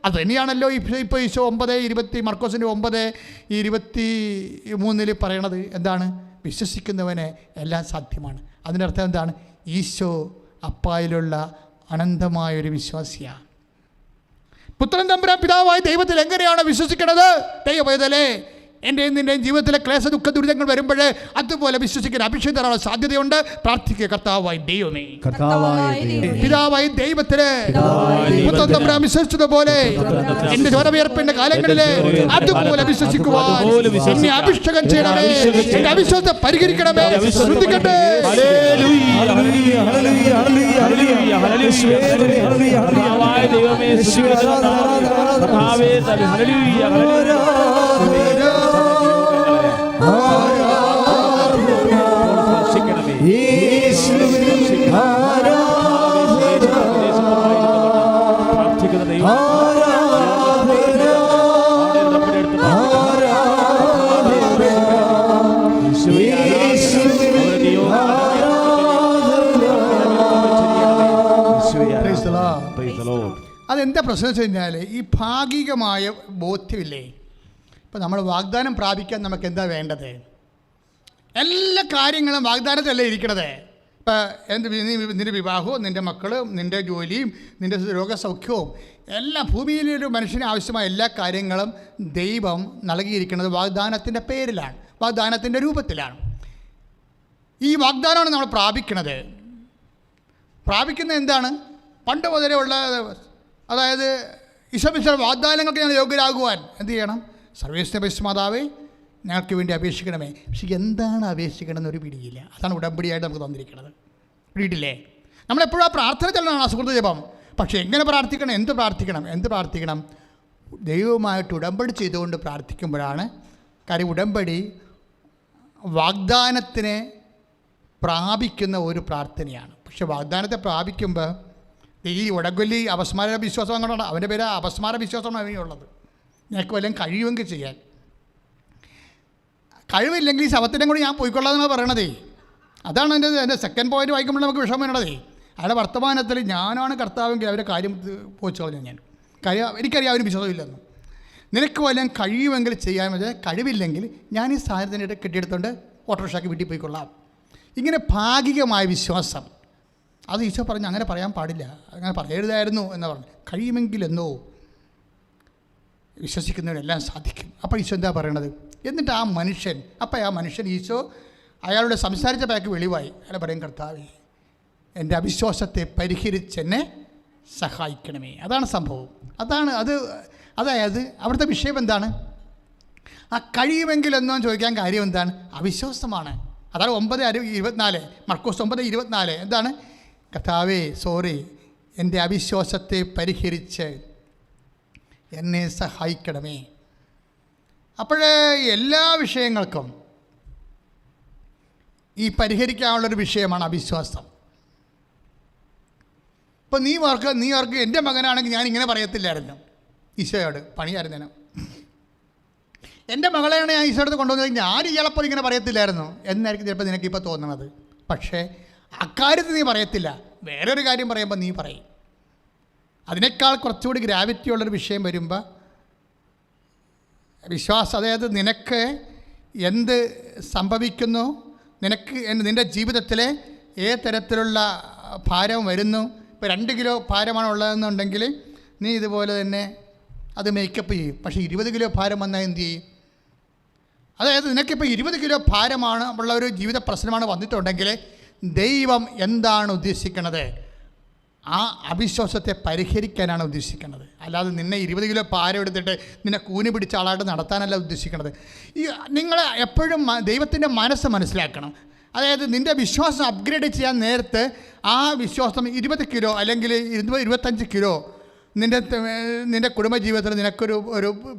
അത് തന്നെയാണല്ലോ ഇപ്പോൾ ഈശോ 9:20 മർക്കോസിൻ്റെ 9:23 പറയണത്. എന്താണ്? വിശ്വസിക്കുന്നവന് എല്ലാം സാധ്യമാണ്. അതിൻ്റെ അർത്ഥം എന്താണ്? ഈശോ അപ്പായിലുള്ള അനന്തമായൊരു വിശ്വാസിയാണ്. പുത്രൻ തമ്പുരാൻ പിതാവായ ദൈവത്തിൽ എങ്ങനെയാണ് വിശ്വസിക്കണത്? ദൈവവേദലേ, എൻ്റെയും നിൻ്റെയും ജീവിതത്തിലെ ക്ലേശ ദുഃഖ ദുരിതങ്ങൾ വരുമ്പോൾ അതുപോലെ വിശ്വസിക്കാൻ അഭിഷേകത്തിനുള്ള സാധ്യതയുണ്ട്. പ്രാർത്ഥിക്കുക, കർത്താവായ ദൈവമേ, പിതാവായ ദൈവത്തില് പുത്രൻ തമ്പുരാൻ വിശ്വസിച്ചതുപോലെ എൻ്റെ ചോരവിയർപ്പിൻ്റെ കാലങ്ങളിൽ അതുപോലെ വിശ്വസിക്കുവാൻ എന്നെ അഭിഷേകം ചെയ്യണമേ. എൻ്റെ അവിശ്വാസത്തെ പരിഹരിക്കണമേ. ശ്രദ്ധിക്കട്ടെ. അതെന്താ പ്രശ്നം വെച്ച് കഴിഞ്ഞാൽ ഈ ഭാഗികമായ ബോധ്യമില്ലേ. ഇപ്പം നമ്മൾ വാഗ്ദാനം പ്രാപിക്കാൻ നമുക്ക് എന്താ വേണ്ടത്? എല്ലാ കാര്യങ്ങളും വാഗ്ദാനത്തിലല്ലേ ഇരിക്കണത്. ഇപ്പം നിൻ്റെ വിവാഹവും നിൻ്റെ മക്കളും നിൻ്റെ ജോലിയും നിൻ്റെ രോഗസൗഖ്യവും എല്ലാം ഭൂമിയിലൊരു മനുഷ്യന് ആവശ്യമായ എല്ലാ കാര്യങ്ങളും ദൈവം നൽകിയിരിക്കുന്നത് വാഗ്ദാനത്തിൻ്റെ പേരിലാണ്, വാഗ്ദാനത്തിൻ്റെ രൂപത്തിലാണ്. ഈ വാഗ്ദാനമാണ് നമ്മൾ പ്രാപിക്കുന്നത്. പ്രാപിക്കുന്നത് എന്താണ്? പണ്ട് മുതലേ ഉള്ള, അതായത് ഈശോമിശിഹാ വാഗ്ദാനങ്ങൾക്ക് ഞങ്ങൾ യോഗ്യരാകുവാൻ എന്ത് ചെയ്യണം? സർവ്വേശ്വര പരിശുദ്ധമാതാവേ, ഞങ്ങൾക്ക് വേണ്ടി അപേക്ഷിക്കണമേ. പക്ഷേ എന്താണ് അപേക്ഷിക്കണമെന്നൊരു പിടിയില്ല. അതാണ് ഉടമ്പടിയായിട്ട് നമുക്ക് തന്നിരിക്കുന്നത്. പിടിയില്ലേ? നമ്മളെപ്പോഴും ആ പ്രാർത്ഥന ചെല്ലണം, അസുഹൃത ജപം. പക്ഷേ എങ്ങനെ പ്രാർത്ഥിക്കണം? എന്ത് പ്രാർത്ഥിക്കണം? ദൈവവുമായിട്ട് ഉടമ്പടി ചെയ്തുകൊണ്ട് പ്രാർത്ഥിക്കുമ്പോഴാണ് കാര്യം. ഉടമ്പടി വാഗ്ദാനത്തിനെ പ്രാപിക്കുന്ന ഒരു പ്രാർത്ഥനയാണ്. പക്ഷെ വാഗ്ദാനത്തെ പ്രാപിക്കുമ്പോൾ ഈ ഉടകൊല്ലി അപസ്മാര വിശ്വാസം അങ്ങോട്ടാണ്. അവൻ്റെ പേര് അപസ്മാര വിശ്വാസമാണ് അവനുള്ളത്. നിനക്ക് വല്ലതും കഴിയുമെങ്കിൽ ചെയ്യാൻ. കഴിവില്ലെങ്കിൽ ഈ ശവത്തിൻ്റെ കൂടി ഞാൻ പോയിക്കൊള്ളാമെന്നാണ് പറയണതേ. അതാണ് എൻ്റെ സെക്കൻഡ് പോയിന്റ് വായിക്കുമ്പോൾ നമുക്ക് വിഷമം വേണതേ. അയാളുടെ വർത്തമാനത്തിൽ ഞാനാണ് കർത്താവെങ്കിൽ അവരെ കാര്യം പോയിച്ചു കളഞ്ഞു. എനിക്കറിയാം അവന് വിശ്വാസമില്ലെന്ന്. നിനക്ക് വല്ലതും കഴിയുമെങ്കിൽ ചെയ്യാൻ പറ്റുക, കഴിവില്ലെങ്കിൽ ഞാൻ ഈ സാധനത്തിൻ്റെ കെട്ടിയെടുത്തുകൊണ്ട് ഓട്ടോറിക്ഷയ്ക്ക് വീട്ടിൽ പോയിക്കൊള്ളാം. ഇങ്ങനെ ഭാഗികമായ വിശ്വാസം, അത് ഈശോ പറഞ്ഞു അങ്ങനെ പറയാൻ പാടില്ല, അങ്ങനെ പറയരുതായിരുന്നു എന്ന് പറഞ്ഞു. കഴിയുമെങ്കിലെന്നോ വിശ്വസിക്കുന്നവരെല്ലാം സാധിക്കും. അപ്പോൾ ഈശോ എന്താ പറയണത്? എന്നിട്ട് ആ മനുഷ്യൻ ഈശോ അയാളുടെ സംസാരിച്ച പേക്ക് വെളിവായി. അയാൾ പറയും, കർത്താവേ, എൻ്റെ അവിശ്വാസത്തെ പരിഹരിച്ചെന്നെ സഹായിക്കണമേ. അതാണ് സംഭവം. അതായത് അവിടുത്തെ വിഷയം എന്താണ്? ആ കഴിയുമെങ്കിലെന്നോ ചോദിക്കാൻ കാര്യം എന്താണ്? അവിശ്വാസമാണ്. അതാണ് 9:24, മർക്കോസ് 9:24. എന്താണ്? കർത്താവേ സോറി, എൻ്റെ അവിശ്വാസത്തെ പരിഹരിച്ച് എന്നെ സഹായിക്കണമേ. അപ്പോഴേ എല്ലാ വിഷയങ്ങൾക്കും ഈ പരിഹരിക്കാനുള്ളൊരു വിഷയമാണ് അവിശ്വാസം. ഇപ്പം നീ ഓർക്ക് എൻ്റെ മകനാണെങ്കിൽ ഞാൻ ഇങ്ങനെ പറയത്തില്ലായിരുന്നു ഈശോയോട്, പണിയായിരുന്നു. എൻ്റെ മകളെയാണ് ഞാൻ ഈശോയുടെ കൊണ്ടുവന്നത്, ഞാൻ ഇയാളെപ്പോൾ ഇങ്ങനെ പറയത്തില്ലായിരുന്നു എന്നായിരിക്കും ചിലപ്പോൾ നിനക്കിപ്പോൾ തോന്നുന്നത്. പക്ഷേ അക്കാര്യത്തിൽ നീ പറയത്തില്ല, വേറൊരു കാര്യം പറയുമ്പോൾ നീ പറയും. അതിനേക്കാൾ കുറച്ചുകൂടി ഗ്രാവിറ്റി ഉള്ളൊരു വിഷയം വരുമ്പോൾ വിശ്വാസം, അതായത് നിനക്ക് എന്ത് സംഭവിക്കുന്നു, നിൻ്റെ ജീവിതത്തിലെ ഏത് തരത്തിലുള്ള ഭാരം വരുന്നു. ഇപ്പോൾ 2 കിലോ ഭാരമാണ് ഉള്ളതെന്നുണ്ടെങ്കിൽ നീ ഇതുപോലെ തന്നെ അത് മേക്കപ്പ് ചെയ്യും. പക്ഷേ 20 കിലോ ഭാരം വന്നാൽ എന്ത് ചെയ്യും? അതായത് നിനക്കിപ്പോൾ 20 കിലോ ഭാരമാണ് ഉള്ള ഒരു ജീവിത പ്രശ്നമാണ് വന്നിട്ടുണ്ടെങ്കിൽ ദൈവം എന്താണ് ഉദ്ദേശിക്കുന്നത്? ആ അവിശ്വാസത്തെ പരിഹരിക്കാനാണ് ഉദ്ദേശിക്കുന്നത്. അല്ലാതെ നിന്നെ 20 കിലോ ഭാരം എടുത്തിട്ട് നിന്നെ കൂനി പിടിച്ച ആളായിട്ട് നടത്താനല്ല ഉദ്ദേശിക്കുന്നത്. നിങ്ങൾ എപ്പോഴും ദൈവത്തിൻ്റെ മനസ്സ് മനസ്സിലാക്കണം. അതായത് നിൻ്റെ വിശ്വാസം അപ്ഗ്രേഡ് ചെയ്യാൻ നേരത്ത് ആ വിശ്വാസം 20 കിലോ അല്ലെങ്കിൽ 25 കിലോ നിൻ്റെ കുടുംബജീവിതത്തിൽ നിനക്കൊരു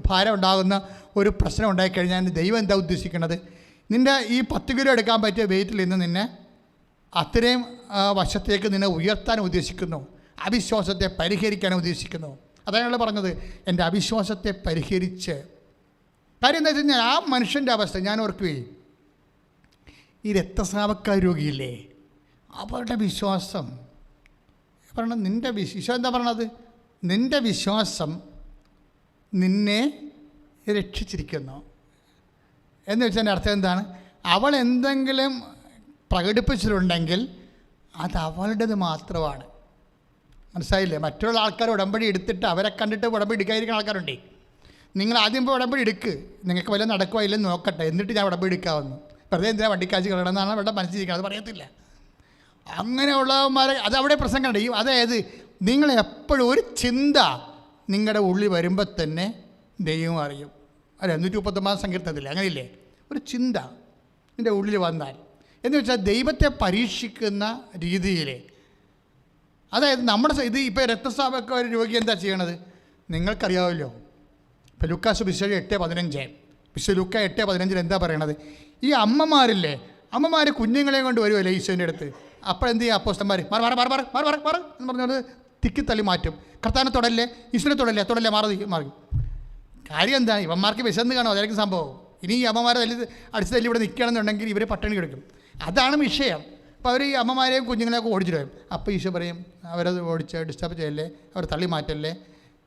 ഭാരം ഉണ്ടാകുന്ന ഒരു പ്രശ്നം ഉണ്ടായിക്കഴിഞ്ഞാൽ ദൈവം എന്താ ഉദ്ദേശിക്കുന്നത്? നിൻ്റെ ഈ 10 കിലോ എടുക്കാൻ പറ്റിയ വെയിറ്റിൽ നിന്ന് നിന്നെ അത്രയും വശത്തേക്ക് നിന്നെ ഉയർത്താൻ ഉദ്ദേശിക്കുന്നു. അവിശ്വാസത്തെ പരിഹരിക്കാൻ ഉദ്ദേശിക്കുന്നു. അതാണ് പറഞ്ഞത്, എൻ്റെ അവിശ്വാസത്തെ പരിഹരിച്ച്. കാര്യം എന്താ വെച്ച് കഴിഞ്ഞാൽ ആ മനുഷ്യൻ്റെ അവസ്ഥ ഞാൻ ഓർക്കുകയും, ഈ രക്തസ്രാവക്കാർ രോഗിയില്ലേ, അവരുടെ വിശ്വാസം പറയണം, നിൻ്റെ വിശ്വാസം എന്താ പറയണത്? നിൻ്റെ വിശ്വാസം നിന്നെ രക്ഷിച്ചിരിക്കുന്നു എന്ന് വെച്ചതിൻ്റെ അർത്ഥം എന്താണ്? അവൾ എന്തെങ്കിലും പ്രകടിപ്പിച്ചിട്ടുണ്ടെങ്കിൽ അത് അവളുടേത് മാത്രമാണ്. മനസ്സിലായില്ലേ? മറ്റുള്ള ആൾക്കാർ ഉടമ്പടി എടുത്തിട്ട് അവരെ കണ്ടിട്ട് ഉടമ്പടി എടുക്കാതിരിക്കുന്ന ആൾക്കാരുണ്ടേ. നിങ്ങൾ ആദ്യം ഇപ്പോൾ ഉടമ്പടി എടുക്ക്, നിങ്ങൾക്ക് വല്ല നടക്കുമോ ഇല്ലെന്ന് നോക്കട്ടെ, എന്നിട്ട് ഞാൻ ഉടമ്പടി എടുക്കാമെന്ന്. വെറുതെ എന്തിനാ വണ്ടിക്കാശ് കളയണമെന്നാണ് അവരുടെ മനസ്സിലിരിക്കുന്നത്, അത് പറയത്തില്ല. അങ്ങനെയുള്ളവന്മാരെ അത് അവിടെ പ്രസംഗം ഉണ്ട്. അതായത് നിങ്ങൾ എപ്പോഴും ഒരു ചിന്ത നിങ്ങളുടെ ഉള്ളിൽ വരുമ്പോൾ തന്നെ ദൈവം അറിയും. അല്ല 139 സങ്കീർത്തനത്തില്ലേ അങ്ങനെയില്ലേ? ഒരു ചിന്ത നിൻ്റെ ഉള്ളിൽ വന്നാൽ എന്ന് വെച്ചാൽ ദൈവത്തെ പരീക്ഷിക്കുന്ന രീതിയിൽ, അതായത് നമ്മുടെ ഇത് ഇപ്പോൾ രക്തസ്രാവമൊക്കെ ഒരു രോഗി എന്താ ചെയ്യണത് നിങ്ങൾക്കറിയാമല്ലോ. ഇപ്പോൾ ലൂക്കാസ് വിശേഷം 8:15, വിശുദ്ധ ലൂക്ക 8:15 എന്താ പറയണത്? ഈ അമ്മമാരില്ലേ, അമ്മമാർ കുഞ്ഞുങ്ങളെയും കൊണ്ട് വരുമല്ലേ ഈശോൻ്റെ അടുത്ത്. അപ്പോൾ എന്ത് ചെയ്യുക അപ്പോസ്തലന്മാർ? മാറ് എന്ന് പറഞ്ഞത് തിക്കിത്തള്ളി മാറ്റും. കർത്താവിനെ തൊടല്ലേ, ഈശ്വരനെ തൊടല്ലേ, മാറി. കാര്യം എന്താണ്? ഇവന്മാർക്ക് വിശന്ന് കാണും, അതായിരിക്കും സംഭവം. ഇനി ഈ അമ്മമാരെ അടിച്ച് തല്ലി ഇവിടെ നിൽക്കുകയാണെന്നുണ്ടെങ്കിൽ ഇവർ പട്ടിണി കിടക്കും. അതാണ് വിഷയം. അപ്പോൾ അവർ ഈ അമ്മമാരെയും കുഞ്ഞുങ്ങളെയൊക്കെ ഓടിച്ചിട്ട് വരും. അപ്പോൾ ഈശോ പറയും, അവരത് ഓടിച്ച് ഡിസ്റ്റർബ് ചെയ്യല്ലേ, അവർ തള്ളി മാറ്റല്ലേ,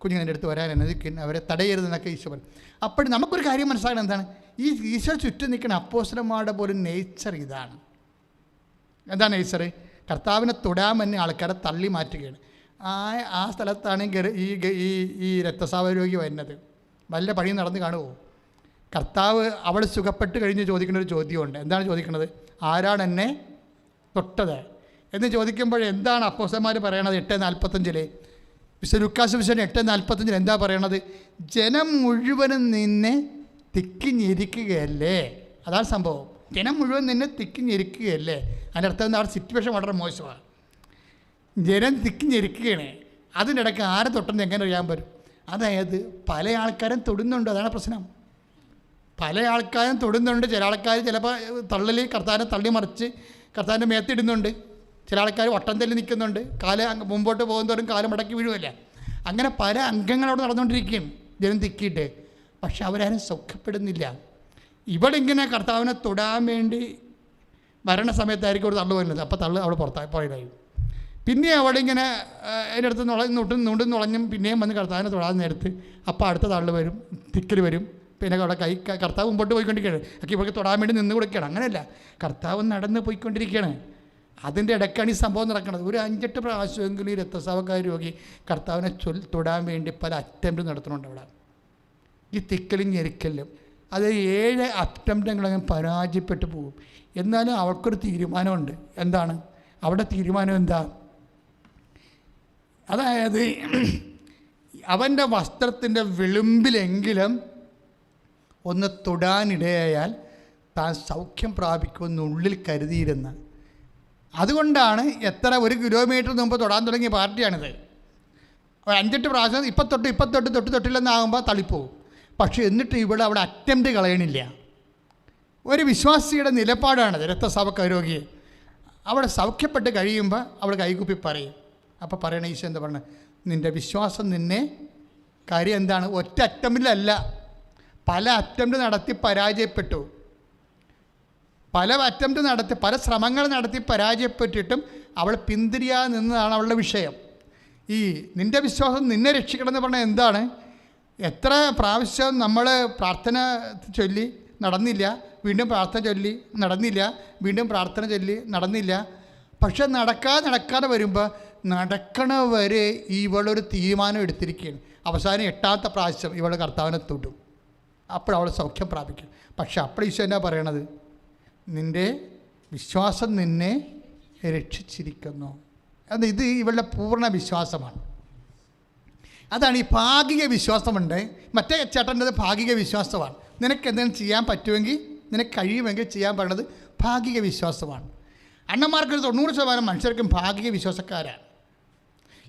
കുഞ്ഞുങ്ങളുടെ അടുത്ത് വരാൻ അനുവദിക്കും, അവരെ തടയരുതെന്നൊക്കെ ഈശോ പറയും. അപ്പോൾ നമുക്കൊരു കാര്യം മനസ്സിലാക്കണം, എന്താണ് ഈ ഈശോ ചുറ്റും നിൽക്കുന്ന അപ്പോസ്തലന്മാരുടെ പോലും നേച്ചർ ഇതാണ്. എന്താണ് നേച്ചർ? കർത്താവിനെ തൊടാമെന്നെ ആൾക്കാരെ തള്ളി മാറ്റുകയാണ്. ആ സ്ഥലത്താണ് ഈ രക്തസ്രാവ രോഗി വരുന്നത്. വല്ല പണിയും നടന്ന് കാണുമോ? കർത്താവ് അവൾ സുഖപ്പെട്ട് കഴിഞ്ഞ് ചോദിക്കുന്ന ഒരു ചോദ്യമുണ്ട്. എന്താണ് ചോദിക്കുന്നത്? ആരാണ് എന്നെ തൊട്ടത് എന്ന് ചോദിക്കുമ്പോൾ എന്താണ് അപ്പോസ്തലന്മാർ പറയണത്? 8:45 വിശുദ്ധ ലൂക്കാസ് വിശേഷം 8:45 എന്താ പറയണത്? ജനം മുഴുവനും നിന്നെ തിക്കിഞ്ഞിരിക്കുകയല്ലേ. അതാണ് സംഭവം. ജനം മുഴുവൻ നിന്നെ തിക്കിഞ്ഞിരിക്കുകയല്ലേ. അതിൻ്റെ അർത്ഥം എന്താ? സിറ്റുവേഷൻ വളരെ മോശമാണ്. ജനം തിക്കിഞ്ഞിരിക്കുകയാണ്. അതിൻ്റെ ഇടയ്ക്ക് ആരെ തൊട്ടെന്ന് എങ്ങനെ അറിയാൻ പറ്റും? അതായത് പല ആൾക്കാരും തൊടുന്നുണ്ട്, അതാണ് പ്രശ്നം. പല ആൾക്കാരും തൊടുന്നുണ്ട്. ചില ആൾക്കാർ ചിലപ്പോൾ കർത്താവിനെ തള്ളി മറിച്ച് കർത്താവിൻ്റെ മേത്തിടുന്നുണ്ട്. ചില ആൾക്കാർ വട്ടം തല്ലി നിൽക്കുന്നുണ്ട്. കാല് മുമ്പോട്ട് പോകുന്നതോറും കാല് മടക്കി വീഴുമല്ല. അങ്ങനെ പല അംഗങ്ങളവിടെ നടന്നുകൊണ്ടിരിക്കുകയും ജനം തിക്കിയിട്ട്. പക്ഷെ അവരാരും സുഖപ്പെടുന്നില്ല. ഇവളിങ്ങനെ കർത്താവിനെ തൊടാൻ വേണ്ടി വരണ സമയത്തായിരിക്കും ഒരു തള്ളു വരുന്നത്. അപ്പോൾ തള്ളു അവിടെ പുറത്തായി. പിന്നെ അവളിങ്ങനെ അതിൻ്റെ അടുത്ത് നുളഞ്ഞും പിന്നെയും വന്ന് കർത്താവിനെ തൊടാൻ നേരത്ത് അപ്പോൾ അടുത്ത തള്ളു വരും, തിക്കൽ വരും. പിന്നെ അവിടെ കർത്താവ് മുമ്പോട്ട് പോയിക്കൊണ്ടിരിക്കുകയാണ്. ഒക്കെ ഇവർക്ക് തൊടാൻ വേണ്ടി നിന്ന് കൊടുക്കുകയാണ്. അങ്ങനെയല്ല, കർത്താവ് നടന്ന് പോയിക്കൊണ്ടിരിക്കുകയാണ്. അതിൻ്റെ ഇടയ്ക്കാണ് ഈ സംഭവം നടക്കുന്നത്. ഒരു 5-8 പ്രാവശ്യമെങ്കിലും ഈ രക്തസ്രാവക്കാർ രോഗി കർത്താവിനെ തൊടാൻ വേണ്ടി പല അറ്റംപ്റ്റ് നടത്തുന്നുണ്ട് അവിടെ. ഈ തിക്കലും ഞെരിക്കലും അത് 7 അറ്റംപ്റ്റെങ്കിലും പരാജയപ്പെട്ടു പോകും. എന്നാലും അവൾക്കൊരു തീരുമാനമുണ്ട്. എന്താണ് അവിടെ തീരുമാനം? എന്താ? അതായത് അവൻ്റെ വസ്ത്രത്തിൻ്റെ വിളിമ്പിലെങ്കിലും ഒന്ന് തൊടാനിടയായാൽ താൻ സൗഖ്യം പ്രാപിക്കുമെന്നുള്ളിൽ കരുതിയിരുന്ന്. അതുകൊണ്ടാണ് എത്ര 1 കിലോമീറ്റർ മുമ്പ് തൊടാൻ തുടങ്ങിയ പാർട്ടിയാണിത്. 5-8 പ്രാവശ്യം തൊട്ടില്ലെന്നാകുമ്പോൾ തള്ളിപ്പോവും. പക്ഷേ എന്നിട്ട് ഇവിടെ അവിടെ അറ്റംപ്റ്റ് കളയണില്ല. ഒരു വിശ്വാസിയുടെ നിലപാടാണത്. രക്തസ്രാവ രോഗിയെ അവിടെ സൗഖ്യപ്പെട്ട് കഴിയുമ്പോൾ അവൾ കൈകുപ്പി പറയും. അപ്പോൾ പറയണ ഈശോ എന്താ പറഞ്ഞത്? നിൻ്റെ വിശ്വാസം നിന്നെ, കാര്യം എന്താണ്, ഒറ്റ അറ്റംപ്റ്റിലല്ല, പല അറ്റംപ്റ്റ് നടത്തി പരാജയപ്പെട്ടു. പല ശ്രമങ്ങൾ നടത്തി പരാജയപ്പെട്ടിട്ടും അവൾ പിന്തിരിയാതെ നിന്നതാണ് അവളുടെ വിഷയം. ഈ നിൻ്റെ വിശ്വാസം നിന്നെ രക്ഷിക്കണം എന്ന് പറഞ്ഞാൽ എന്താണ്? എത്ര പ്രാവശ്യം നമ്മൾ പ്രാർത്ഥന ചൊല്ലി നടന്നില്ല, വീണ്ടും പ്രാർത്ഥന ചൊല്ലി നടന്നില്ല, വീണ്ടും പ്രാർത്ഥന ചൊല്ലി നടന്നില്ല. പക്ഷെ നടക്കാതെ വരുമ്പോൾ നടക്കണ വരെ ഇവളൊരു തീരുമാനം എടുത്തിരിക്കുകയാണ്. അവസാനം 8ാമത്തെ പ്രാവശ്യം ഇവൾ കർത്താവിനെ തൊടും. അപ്പോഴവൾ സൗഖ്യം പ്രാപിക്കും. പക്ഷെ അപ്പോൾ ഈശോ എന്നാ പറയണത്? നിൻ്റെ വിശ്വാസം നിന്നെ രക്ഷിച്ചിരിക്കുന്നു. ഇത് ഇവളുടെ പൂർണ്ണ വിശ്വാസമാണ്. അതാണ് ഈ ഭാഗിക വിശ്വാസമുണ്ട്. മറ്റേ ചേട്ടൻ്റെത് ഭാഗിക വിശ്വാസമാണ്. നിനക്ക് എന്തെങ്കിലും ചെയ്യാൻ പറ്റുമെങ്കിൽ, നിനക്ക് കഴിയുമെങ്കിൽ ചെയ്യാൻ പറയുന്നത് ഭാഗിക വിശ്വാസമാണ്. അണ്ണന്മാർക്കൊരു 90% മനുഷ്യർക്കും ഭാഗിക വിശ്വാസക്കാരാണ്.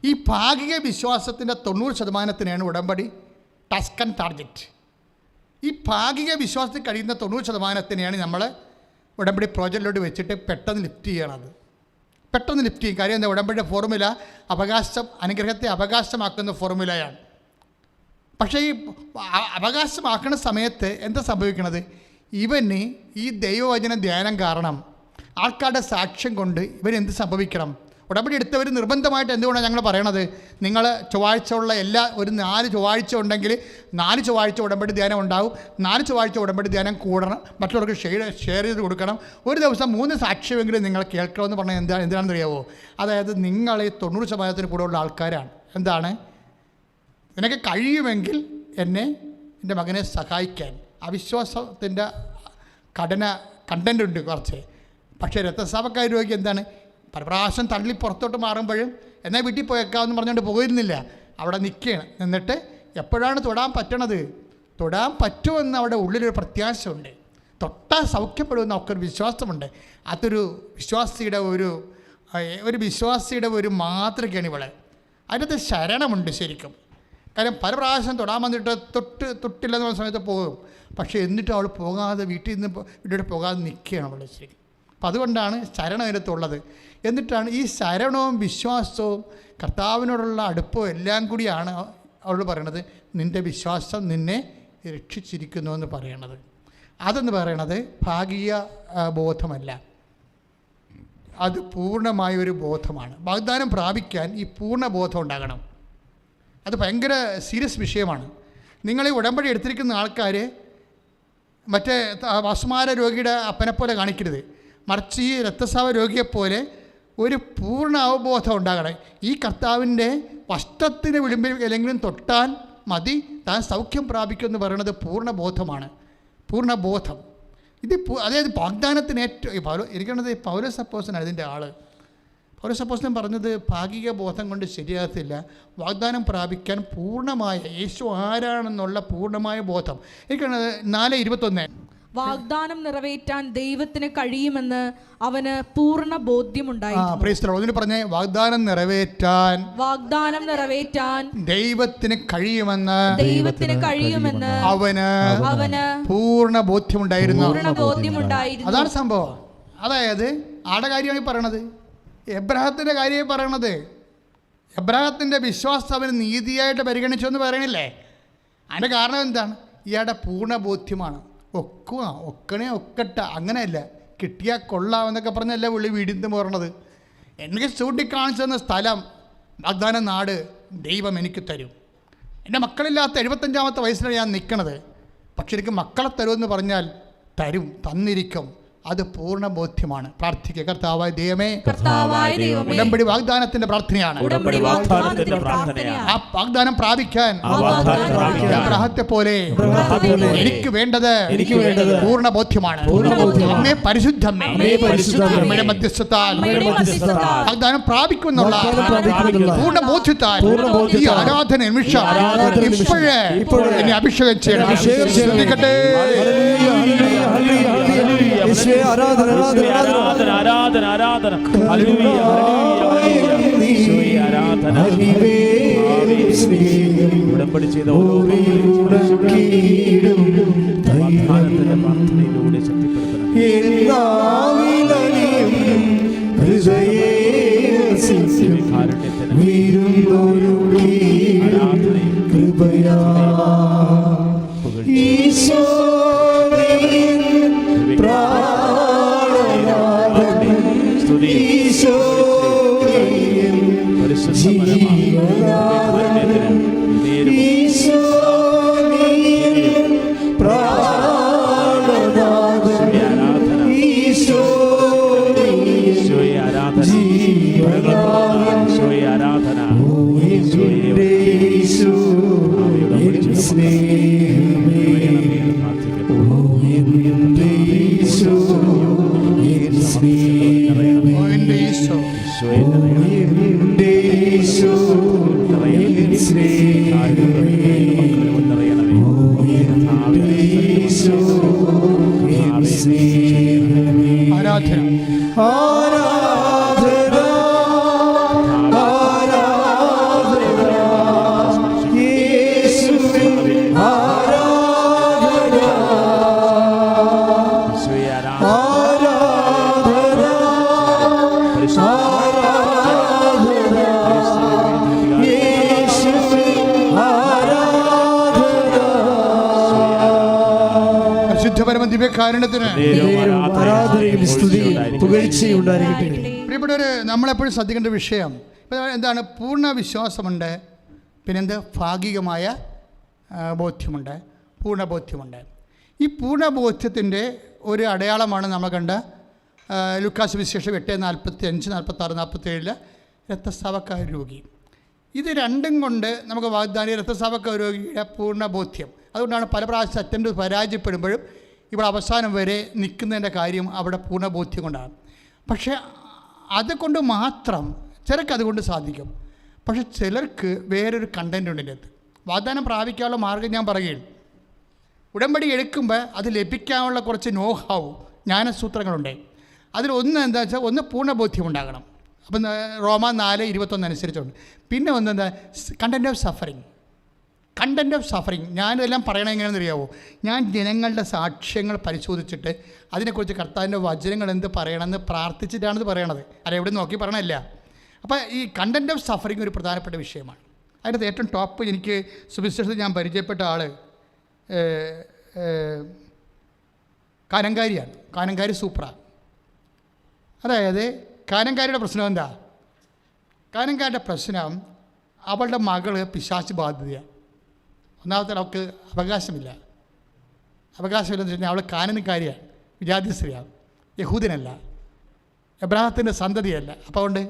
ഈ ഭാഗിക വിശ്വാസത്തിൻ്റെ 90%-നെയാണ് ഉടമ്പടി ടാസ്ക് ആൻഡ് ടാർഗറ്റ്. ഈ ഭാഗിക വിശ്വാസത്തിൽ കഴിയുന്ന 90%-നെയാണ് നമ്മൾ ഉടമ്പടി പ്രോജക്റ്റിലോട്ട് വെച്ചിട്ട് പെട്ടെന്ന് ലിഫ്റ്റ് ചെയ്യണത്. പെട്ടെന്ന് ലിഫ്റ്റ് ചെയ്യും. കാര്യം എന്താ? ഉടമ്പടിയുടെ ഫോർമുല അനുഗ്രഹത്തെ അവകാശമാക്കുന്ന ഫോർമുലയാണ്. പക്ഷേ ഈ അവകാശമാക്കുന്ന സമയത്ത് എന്താ സംഭവിക്കണത്? ഇവന് ഈ ദൈവവചന ധ്യാനം കാരണം, ആൾക്കാരുടെ സാക്ഷ്യം കൊണ്ട് ഇവരെന്ത് സംഭവിക്കണം? ഉടമ്പടി എടുത്തവർ നിർബന്ധമായിട്ട് എന്തുകൊണ്ടാണ് ഞങ്ങൾ പറയണത്? നിങ്ങൾ ചൊവ്വാഴ്ച ഉള്ള ഒരു 4 ചൊവ്വാഴ്ച ഉണ്ടെങ്കിൽ 4 ചൊവ്വാഴ്ച ഉടമ്പടി ധ്യാനം ഉണ്ടാവും. 4 ചൊവ്വാഴ്ച ഉടമ്പടി ധ്യാനം കൂടണം, മറ്റുള്ളവർക്ക് ഷെയർ ചെയ്ത് കൊടുക്കണം. ഒരു ദിവസം 3 സാക്ഷ്യമെങ്കിലും നിങ്ങൾ കേൾക്കണമെന്ന് പറഞ്ഞാൽ എന്തിനാണെന്ന് അറിയാവോ? അതായത് നിങ്ങൾ ഈ 90% കൂടെ ഉള്ള ആൾക്കാരാണ്. എന്താണ്? നിനക്ക് കഴിയുമെങ്കിൽ എൻ്റെ മകനെ സഹായിക്കാൻ. അവിശ്വാസത്തിൻ്റെ കണ്ടൻ്റ് ഉണ്ട് കുറച്ച്. പക്ഷേ രക്തസ്രാവ രോഗി എന്താണ്? പല പ്രാവശ്യം തള്ളി പുറത്തോട്ട് മാറുമ്പോഴും എന്നാൽ വീട്ടിൽ പോയേക്കാമെന്ന് പറഞ്ഞുകൊണ്ട് പോയിരുന്നില്ല. അവിടെ നിന്നിട്ട് എപ്പോഴാണ് തൊടാൻ പറ്റണത്? തൊടാൻ പറ്റുമെന്ന് അവിടെ ഉള്ളിലൊരു പ്രത്യാശയുണ്ട്. തൊട്ടാൽ സൗഖ്യപ്പെടുമെന്ന് ഒക്കെ ഒരു വിശ്വാസമുണ്ട്. അതൊരു വിശ്വാസിയുടെ ഒരു മാതൃകയാണ് ഇവളെ. അതിനകത്ത് ശരണമുണ്ട് ശരിക്കും. കാര്യം പല പ്രാവശ്യം തൊടാൻ വന്നിട്ട് തൊട്ടില്ലെന്ന് പറഞ്ഞ സമയത്ത് പോകും. പക്ഷേ എന്നിട്ടും അവൾ പോകാതെ വീട്ടിൽ പോകാതെ നിൽക്കുകയാണ് അവൾ ശരി. അപ്പം അതുകൊണ്ടാണ് ശരണം അതിനകത്തുള്ളത്. എന്നിട്ടാണ് ഈ ശരണവും വിശ്വാസവും കർത്താവിനോടുള്ള അടുപ്പവും എല്ലാം കൂടിയാണ് അവൾ പറയണത് നിൻ്റെ വിശ്വാസം നിന്നെ രക്ഷിച്ചിരിക്കുന്നു എന്ന് പറയണത്. അതെന്ന് പറയണത് ഭാഗിക ബോധമല്ല, അത് പൂർണ്ണമായൊരു ബോധമാണ്. വാഗ്ദാനം പ്രാപിക്കാൻ ഈ പൂർണ്ണ ബോധം ഉണ്ടാകണം. അത് ഭയങ്കര സീരിയസ് വിഷയമാണ്. നിങ്ങൾ ഈ ഉടമ്പടി എടുത്തിരിക്കുന്ന ആൾക്കാർ മറ്റേ വസുമാര രോഗിയുടെ അപ്പനെപ്പോലെ കാണിക്കരുത്. മറിച്ച് ഈ രക്തസ്രാവ രോഗിയെപ്പോലെ ഒരു പൂർണ്ണ അവബോധം ഉണ്ടാകണം. ഈ കർത്താവിൻ്റെ വസ്ത്രത്തിന് വിളിമ്പിൽ ഏതെങ്കിലും തൊട്ടാൽ മതി താൻ സൗഖ്യം പ്രാപിക്കുമെന്ന് പറയുന്നത് പൂർണ്ണബോധമാണ്. പൂർണ്ണബോധം അതായത് വാഗ്ദാനത്തിന് ഏറ്റവും എനിക്കാണത് പൗലോസ് അപ്പോസ്തലനാണ് ഇതിൻ്റെ ആൾ. പൗലോസ് അപ്പോസ്തലൻ പറഞ്ഞത് ഭാഗിക ബോധം കൊണ്ട് ശരിയാകത്തില്ല, വാഗ്ദാനം പ്രാപിക്കാൻ പൂർണ്ണമായ യേശു ആരാണെന്നുള്ള പൂർണ്ണമായ ബോധം. എനിക്കാണ് 4:21 വാഗ്ദാനം നിറവേറ്റാൻ ദൈവത്തിന് കഴിയുമെന്ന് അവന് പൂർണ്ണ ബോധ്യമുണ്ടായിരുന്നു. പറഞ്ഞേ, വാഗ്ദാനം നിറവേറ്റാൻ ദൈവത്തിന് കഴിയുമെന്ന് അവന് പൂർണ്ണ ബോധ്യമുണ്ടായിരുന്നു. അതാണ് സംഭവം. അതായത് ആടെ കാര്യമാണ് പറയണത്, എബ്രാഹത്തിൻ്റെ കാര്യമായി പറയണത്. എബ്രാഹത്തിൻ്റെ വിശ്വാസം അവന് നീതിയായിട്ട് പരിഗണിച്ചു എന്ന് പറയണില്ലേ? അതിൻ്റെ കാരണം എന്താണ്? ഇയാളുടെ പൂർണ്ണ ബോധ്യമാണ്. ഒക്കട്ട അങ്ങനെയല്ല, കിട്ടിയാൽ കൊള്ളാമെന്നൊക്കെ പറഞ്ഞല്ല പുള്ളി വീടിന്ന് പറഞ്ഞത്. എനിക്ക് ചൂണ്ടിക്കാണിച്ചു തന്ന സ്ഥലം, വാഗ്ദാന നാട് ദൈവം എനിക്ക് തരും. എൻ്റെ മക്കളില്ലാത്ത 75-ാമത്തെ വയസ്സിലാണ് ഞാൻ നിൽക്കണത്. പക്ഷെ എനിക്ക് മക്കളെ തരുമെന്ന് പറഞ്ഞാൽ തന്നിരിക്കും. അത് പൂർണ്ണ ബോധ്യമാണ്. പ്രാർത്ഥിക്കുക. കർത്താവായ ദൈവമേ, ഉടമ്പടി വാഗ്ദാനത്തിന്റെ പ്രാർത്ഥനയാണ്. ആ വാഗ്ദാനം പ്രാപിക്കാൻ അബ്രാഹത്തെ പോലെ എനിക്ക് വേണ്ടത് പൂർണ്ണ ബോധ്യമാണ്. അമ്മേ പരിശുദ്ധമേ, അമ്മയുടെ മധ്യസ്ഥത്താൽ വാഗ്ദാനം പ്രാപിക്കുന്നുള്ള പൂർണ്ണ ബോധ്യത്താൽ ഈ ആരാധന നിമിഷം ഇപ്പോഴേ എന്നെ അഭിഷേകം ചെയ്യണം. ശ്രദ്ധിക്കട്ടെ. ഉടമ്പടി ചെയ്ത പ്രാർത്ഥനയിലൂടെ ശക്തിപ്പെടുത്തണം. പ്രിയപ്പെട്ടവര്, നമ്മളെപ്പോഴും ശ്രദ്ധിക്കേണ്ട വിഷയം എന്താണ്? പൂർണ്ണ വിശ്വാസമുണ്ട്, പിന്നെന്ത്? ഭാഗികമായ ബോധ്യമുണ്ട്, പൂർണ്ണ ബോധ്യമുണ്ട്. ഈ പൂർണ്ണ ബോധ്യത്തിൻ്റെ ഒരു അടയാളമാണ് നമ്മൾ കണ്ട ലൂക്കാസ് വിശേഷം 8:45, 46, 47 രക്തസ്രാവക്കാര രോഗി. ഇത് രണ്ടും കൊണ്ട് നമുക്ക് വാഗ്ദാനം രക്തസ്രാവക്കാര രോഗിയുടെ പൂർണ്ണ ബോധ്യം. അതുകൊണ്ടാണ് പല പ്രാവശ്യം അറ്റൻഡ് പരാജയപ്പെടുമ്പോഴും ഇവിടെ അവസാനം വരെ നിൽക്കുന്നതിൻ്റെ കാര്യം അവിടെ പൂർണ്ണ ബോധ്യം കൊണ്ടാണ്. പക്ഷേ അതുകൊണ്ട് മാത്രം ചിലർക്ക് അതുകൊണ്ട് സാധിക്കും. പക്ഷെ ചിലർക്ക് വേറൊരു കണ്ടൻ്റ് ഉണ്ട് ഇതിനകത്ത്. വാഗ്ദാനം പ്രാപിക്കാനുള്ള മാർഗ്ഗം ഞാൻ പറയുകയാണ്. ഉടമ്പടി എടുക്കുമ്പോൾ അത് ലഭിക്കാനുള്ള കുറച്ച് നോഹാവ് ജ്ഞാനസൂത്രങ്ങളുണ്ട്. അതിലൊന്ന് എന്താ വെച്ചാൽ, ഒന്ന് പൂർണ്ണ ബോധ്യം ഉണ്ടാകണം. അപ്പം റോമ 4:21 അനുസരിച്ചുണ്ട്. പിന്നെ ഒന്നെന്താ? Content of suffering. Content of suffering. ഞാനിതെല്ലാം പറയണത് എങ്ങനെയാണെന്ന് അറിയാമോ? ഞാൻ ജനങ്ങളുടെ സാക്ഷ്യങ്ങൾ പരിശോധിച്ചിട്ട് അതിനെക്കുറിച്ച് കർത്താവിൻ്റെ വചനങ്ങൾ എന്ത് പറയണമെന്ന് പ്രാർത്ഥിച്ചിട്ടാണിത് പറയണത്. അല്ല എവിടെ നോക്കി പറയണമല്ല. അപ്പോൾ ഈ കണ്ടൻറ് ഓഫ് സഫറിങ് ഒരു പ്രധാനപ്പെട്ട വിഷയമാണ്. അതിനകത്ത് ഏറ്റവും ടോപ്പ് എനിക്ക് സുവിശേഷത്തിൽ ഞാൻ പരിചയപ്പെട്ട ആൾ കാനങ്കാരിയാണ്. കാനങ്കാരി സൂപ്പറാണ്. അതായത് കാനങ്കാരിയുടെ പ്രശ്നം എന്താ? കാനങ്കാരിയുടെ പ്രശ്നം അവളുടെ മകൾ പിശാച് ബാധിതയാണ്. ഒന്നാമത്തെ അവൾക്ക് അവകാശമില്ലെന്ന് വെച്ച് കഴിഞ്ഞാൽ അവൾ കാനനക്കാരിയാണ്, വിജാതി സ്ത്രീയാണ്, യഹൂദനല്ല, എബ്രാഹത്തിൻ്റെ സന്തതിയല്ല. അപ്പോൾ അതുകൊണ്ട്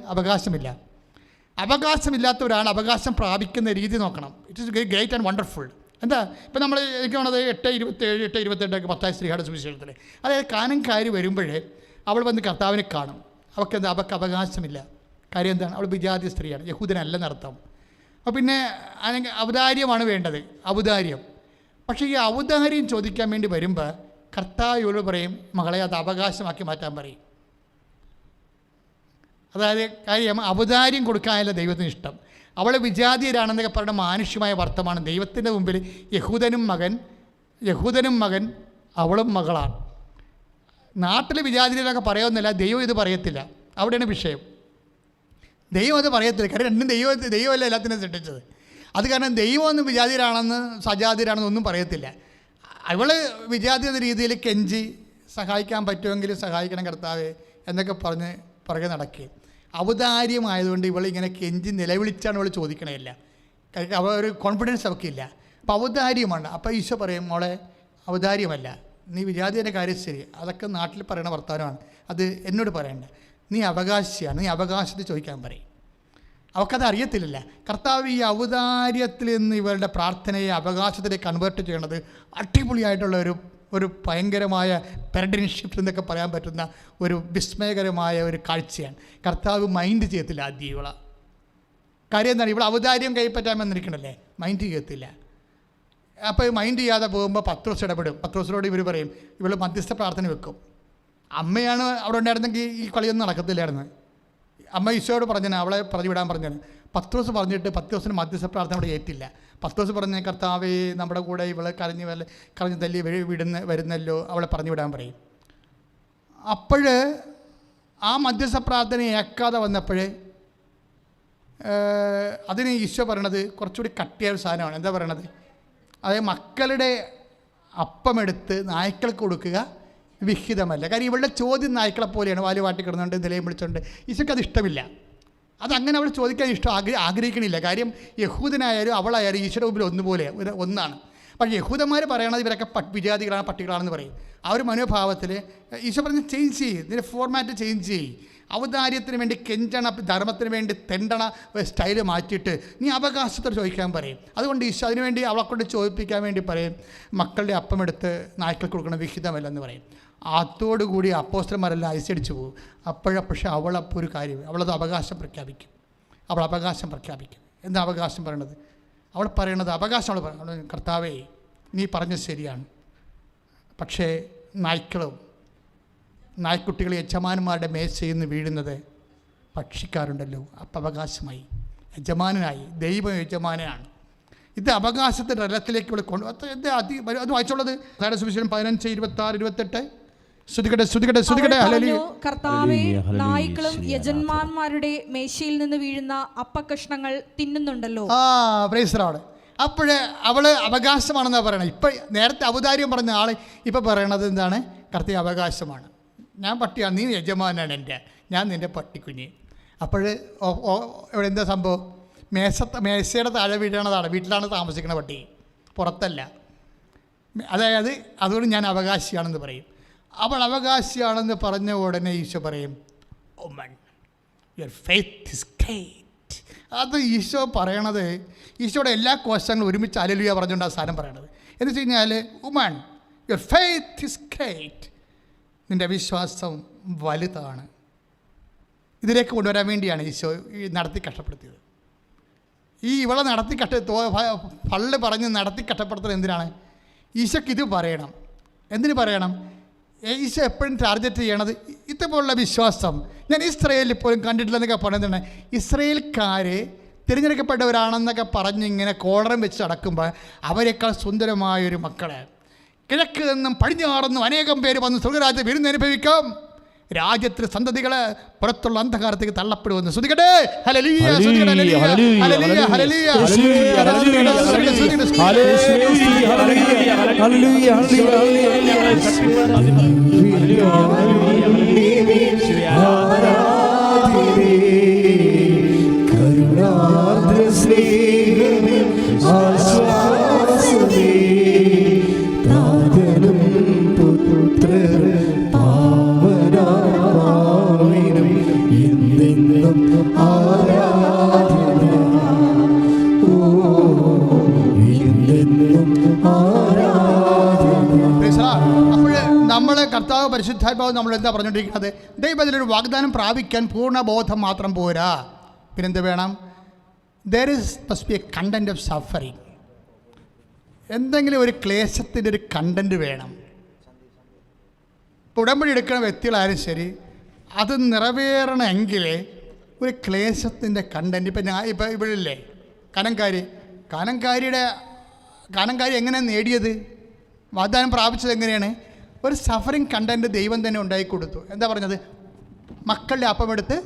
അവകാശമില്ലാത്തവരാണ് അവകാശം പ്രാപിക്കുന്ന രീതി നോക്കണം. It is great and wonderful. എന്താ ഇപ്പം നമ്മൾ എനിക്ക് വേണത് 8:27, 8:28 മത്തായി സ്ത്രീയുടെ സുവിശേഷത്തിൽ. അതായത് കാനൻകാരി വരുമ്പോഴേ അവൾ വന്ന് കർത്താവിനെ കാണും. അവൾക്ക് അവകാശമില്ല. കാര്യം എന്താണ്? അവൾ വിജാതി സ്ത്രീയാണ്, യഹൂദനല്ലെന്നർത്ഥം. അപ്പോൾ പിന്നെ ഔദാര്യമാണ് വേണ്ടത്, ഔദാര്യം. പക്ഷേ ഈ ഔദാര്യം ചോദിക്കാൻ വേണ്ടി വരുമ്പോൾ കർത്താവിനോട് പറയും, മകളെ അത് അവകാശമാക്കി മാറ്റാൻ പറയും. അതായത് കാര്യം ഔദാര്യം കൊടുക്കാനല്ല ദൈവത്തിന് ഇഷ്ടം. അവൾ വിജാതിയരാണെന്നൊക്കെ പറയുന്ന മാനുഷ്യമായ വർത്തമാനം ദൈവത്തിൻ്റെ മുമ്പിൽ യഹൂദനും മകൻ അവളും മകളാണ്. നാട്ടിൽ വിജാതിരൊക്കെ പറയുന്നില്ല, ദൈവം ഇത് പറയത്തില്ല. അവിടെയാണ് വിഷയം. ദൈവം അത് പറയത്തില്ല. കാര്യം രണ്ടും ദൈവമല്ല എല്ലാത്തിനും സൃഷ്ടിച്ചത്. അത് കാരണം ദൈവമൊന്നും വിജാതിരാണെന്ന് സജാതിരാണെന്ന് ഒന്നും പറയത്തില്ല. അവൾ വിജാതി എന്ന രീതിയിൽ കെഞ്ചി സഹായിക്കാൻ പറ്റുമെങ്കിൽ സഹായിക്കണം കർത്താവേ എന്നൊക്കെ പറഞ്ഞ് പുറകെ നടക്കുക. ഔദാര്യമായതുകൊണ്ട് ഇവളിങ്ങനെ കെഞ്ചി നിലവിളിച്ചാണ് അവൾ ചോദിക്കണമില്ല. അവൾ ഒരു കോൺഫിഡൻസ് അവൾക്കില്ല. അപ്പോൾ ഔദാര്യമാണ്. അപ്പോൾ ഈശോ പറയും, മോളെ ഔദാര്യമല്ല, നീ വിജാതിയുടെ കാര്യം ശരി, അതൊക്കെ നാട്ടിൽ പറയുന്ന വർത്തമാനമാണ്, അത് എന്നോട് പറയണ്ട. നീ അവകാശിയാണ്, നീ അവകാശത്തിൽ ചോദിക്കാൻ പറയും. അവൾക്കത് അറിയത്തില്ല. കർത്താവ് ഈ ഔദാര്യത്തിൽ നിന്ന് ഇവരുടെ പ്രാർത്ഥനയെ അവകാശത്തിലേക്ക് കൺവേർട്ട് ചെയ്യണത് അടിപൊളിയായിട്ടുള്ള ഒരു ഭയങ്കരമായ പാരഡൈം ഷിഫ്റ്റ് എന്നൊക്കെ പറയാൻ പറ്റുന്ന ഒരു വിസ്മയകരമായ ഒരു കാഴ്ചയാണ്. കർത്താവ് മൈൻഡ് ചെയ്യത്തില്ല ആദ്യം ഇവളെ. കാര്യം എന്താണ്? ഇവിടെ ഔദാര്യം കൈപ്പറ്റാൻ വന്നിരിക്കണല്ലേ, മൈൻഡ് ചെയ്യത്തില്ല. അപ്പോൾ മൈൻഡ് ചെയ്യാതെ പോകുമ്പോൾ പത്രോസ് ഇടപെടും. പത്രോസിനോട് ഇവർ പറയും, ഇവൾ മധ്യസ്ഥ പ്രാർത്ഥന വെക്കും. അമ്മയാണ് അവിടെ ഉണ്ടായിരുന്നെങ്കിൽ ഈ കളിയൊന്നും നടക്കത്തില്ലായിരുന്നു. അമ്മ ഈശോയോട് പറഞ്ഞാൽ അവളെ പറഞ്ഞു വിടാൻ പറഞ്ഞാൽ പത്രോസ് പറഞ്ഞിട്ട് പത്രോസിന് മധ്യസ്ഥ പ്രാർത്ഥന അവിടെ ഏറ്റില്ല. പത്രോസ് പറഞ്ഞ കർത്താവേ നമ്മുടെ കൂടെ ഇവളെ കരഞ്ഞ് തല്ലി വരുന്നല്ലോ, അവളെ പറഞ്ഞു വിടാൻ പറയും. അപ്പോൾ ആ മധ്യസ്ഥ പ്രാർത്ഥന ഏക്കാതെ വന്നപ്പോൾ അതിന് ഈശോ പറയണത് കുറച്ചുകൂടി കട്ടിയായ ഒരു സാധനമാണ്. എന്താ പറയണത്? അതായത് മക്കളുടെ അപ്പമെടുത്ത് നായ്ക്കൾക്ക് കൊടുക്കുക വിഹിതമല്ല. കാര്യം ഇവളുടെ ചോദ്യം നായ്ക്കളെ പോലെയാണ്, വാല് വാട്ടി കിടന്നുകൊണ്ട് നിലയും വിളിച്ചുകൊണ്ട്. ഈശോയ്ക്ക് അത് ഇഷ്ടമില്ല. അതങ്ങനെ അവൾ ചോദിക്കാൻ ആഗ്രഹിക്കണില്ല. കാര്യം യഹൂദനായാലും അവളായാലും ഈശോയുടെ മുമ്പിൽ ഒന്നുപോലെ ഒന്നാണ്. പക്ഷേ യഹൂദന്മാർ പറയണത് ഇവരൊക്കെ വിജാതികളാണ്, പട്ടികളാണെന്ന് പറയും. ആ ഒരു മനോഭാവത്തിൽ ഈശോ പറഞ്ഞ് ചേഞ്ച് ചെയ്യ്, ഇതിൻ്റെ ഫോർമാറ്റ് ചേഞ്ച് ചെയ്യ്. ഔദാര്യത്തിന് വേണ്ടി കെഞ്ചണ, ധർമ്മത്തിന് വേണ്ടി തെണ്ടണ സ്റ്റൈല് മാറ്റിയിട്ട് നീ അവകാശത്തോട് ചോദിക്കാൻ പറയും. അതുകൊണ്ട് ഈശോ അതിനുവേണ്ടി അവളെ കൊണ്ട് ചോദിപ്പിക്കാൻ വേണ്ടി പറയും, മക്കളുടെ അപ്പമെടുത്ത് നായ്ക്കൾക്ക് കൊടുക്കണം വിഹിതമല്ലെന്ന് പറയും. അതോടുകൂടി അപ്പോസ്തലന്മാരെല്ലാം ഐസടിച്ചു പോകും. പക്ഷേ അവളപ്പോൾ ഒരു കാര്യം, അവളത് അവകാശം പ്രഖ്യാപിക്കും. അവൾ അവകാശം പ്രഖ്യാപിക്കും. എന്താ അവകാശം പറയണത്? അവൾ പറയണത് അവകാശം അവൾ പറയണത്, കർത്താവേ നീ പറഞ്ഞത് ശരിയാണ്, പക്ഷേ നായ്ക്കുട്ടികൾ യജമാനന്മാരുടെ മേശയിൽ നിന്ന് വീഴുന്നത് ഭക്ഷിക്കാറുണ്ടല്ലോ. അപ്പം അവകാശമായി, യജമാനായി, ദൈവം യജമാനാണ്. ഇത് അവകാശത്തിൻ്റെ തലത്തിലേക്ക് ഇവിടെ അത് വായിച്ചുള്ളത് സുവിശേഷം 15:26-28. കർത്താവേ നായ്ക്കളും യജമാന്മാരുടെ മേശയിൽ നിന്ന് വീഴുന്ന അപ്പക്കഷ്ണങ്ങൾ തിന്നുന്നുണ്ടല്ലോ. അപ്പോഴേ അവള് അവകാശമാണെന്നാണ് പറയണത്. ഇപ്പം നേരത്തെ ഔദാര്യം പറഞ്ഞ ആള് ഇപ്പം പറയണത് എന്താണ്? കർത്താവ് അവകാശമാണ്, ഞാൻ പട്ടിയാണ്, നീ യജമാനാണ് എൻ്റെ, ഞാൻ നിൻ്റെ പട്ടിക്കുഞ്ഞ്. അപ്പോൾ ഇവിടെ എന്താ സംഭവം? മേശയുടെ താഴെ വീഴണതാണ്, വീട്ടിലാണ് താമസിക്കുന്ന പട്ടി, പുറത്തല്ല. അതായത് അതുകൊണ്ട് ഞാൻ അവകാശിയാണെന്ന് പറയും. അവൾ അവകാശിയാണെന്ന് പറഞ്ഞ ഉടനെ ഈശോ പറയും, woman your faith is great. അത് ഈശോ പറയണത്, ഈശോയുടെ എല്ലാ കോശങ്ങളും ഒരുമിച്ച് ഹല്ലേലൂയ പറഞ്ഞുകൊണ്ട് ആ സാധനം പറയണത്. എന്ന് വെച്ച് കഴിഞ്ഞാൽ woman your faith is great, നിൻ്റെ വിശ്വാസം വലുതാണ്. ഇതിലേക്ക് കൊണ്ടുവരാൻ വേണ്ടിയാണ് ഈശോ നടത്തി കഷ്ടപ്പെടുത്തിയത്. ഇവളെ നടത്തി പള്ളി പറഞ്ഞ് നടത്തി കഷ്ടപ്പെടുത്തുന്നത് എന്തിനാണ്? ഈശോക്ക് ഇത് പറയണം. എന്തിനു പറയണം? ഈശോ എപ്പോഴും ടാർഗറ്റ് ചെയ്യണത് ഇതുപോലുള്ള വിശ്വാസം ഞാൻ ഇസ്രയേലിൽ പോലും കണ്ടിട്ടില്ലെന്നൊക്കെ പറയുന്നതാണ്. ഇസ്രയേൽക്കാരെ തിരഞ്ഞെടുക്കപ്പെട്ടവരാണെന്നൊക്കെ പറഞ്ഞിങ്ങനെ കോളറും വെച്ച് നടക്കുമ്പോൾ അവരെക്കാൾ സുന്ദരമായൊരു മക്കളെ കിഴക്ക് നിന്നും പടിഞ്ഞാറെന്നും അനേകം പേര് വന്ന് സ്വർഗരാജ്യത്ത് വിരുന്നനുഭവിക്കാം. രാജ്യത്തിലെ സന്തതികളെ പുറത്തുള്ള അന്ധകാരത്തേക്ക് തള്ളപ്പെടുമെന്ന്. ശ്രദ്ധിക്കട്ടെ. Hallelujah, hallelujah, hallelujah, hallelujah. കരുണാദ്ര സ്നേഹമേ ആശ്വാസമേ താതനും പുത്രനും പാവനാമനും എന്നെന്നും ആരാധന. ഓ എന്നെന്നും ആരാധന. അപ്പോൾ നമ്മൾ കർത്താവ് പരിശുദ്ധാത്മാവ് നമ്മൾ എന്താ പറഞ്ഞുകൊണ്ടിരിക്കുന്നത്? ദൈവത്തിലൊരു വാഗ്ദാനം പ്രാപിക്കാൻ പൂർണ്ണബോധം മാത്രം പോരാ, പിന്നെന്ത് വേണം? There is must be A content of suffering. എന്തെങ്കിലും ഒരു ക്ലേശത്തിൻ്റെ ഒരു കണ്ടൻറ്റ് വേണം. ഇപ്പോൾ ഉടമ്പടി എടുക്കുന്ന വ്യക്തികളായാലും ശരി, അത് നിറവേറണമെങ്കിൽ ഒരു ക്ലേശത്തിൻ്റെ കണ്ടൻറ്റ്. ഇപ്പം ഇവിടെ ഇല്ലേ കാനംകാരി എങ്ങനെയാണ് നേടിയത്? വാഗ്ദാനം പ്രാപിച്ചത് എങ്ങനെയാണ്? ഒരു സഫറിങ് കണ്ടൻറ്റ് ദൈവം തന്നെ ഉണ്ടാക്കി കൊടുത്തു. എന്താ പറഞ്ഞത്? മക്കളുടെ അപ്പമെടുത്ത്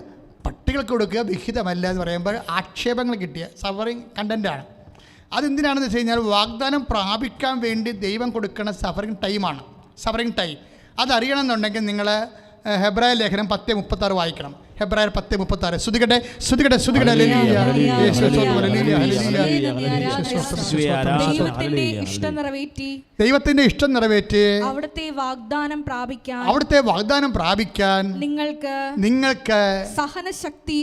പട്ടികൾക്ക് കൊടുക്കുക വിഹിതമല്ല എന്ന് പറയുമ്പോൾ ആക്ഷേപങ്ങൾ കിട്ടിയ സഫറിങ് കണ്ടൻറ്റാണ്. അതെന്തിനാണെന്ന് വെച്ച് കഴിഞ്ഞാൽ വാഗ്ദാനം പ്രാപിക്കാൻ വേണ്ടി ദൈവം കൊടുക്കുന്ന സഫറിങ് ടൈമാണ്. സഫറിങ് ടൈം അതറിയണമെന്നുണ്ടെങ്കിൽ നിങ്ങൾ ഹെബ്രായ ലേഖനം 10:36 വായിക്കണം. ഹെബ്രായർ 10:36. ശ്രുതികട്ടെ ശ്രുതികട്ടെ ശ്രുതികട്ടെ. ഹല്ലേലൂയ. യേശു സ്തോത്രം. ഹല്ലേലൂയ. ദൈവത്തിന്റെ ഇഷ്ടം നിറവേറ്റി ദൈവത്തിന്റെ ഇഷ്ടം നിറവേറ്റി അവിടുത്തെ വാഗ്ദാനം പ്രാപിക്കാൻ നിങ്ങൾക്ക് സഹനശക്തി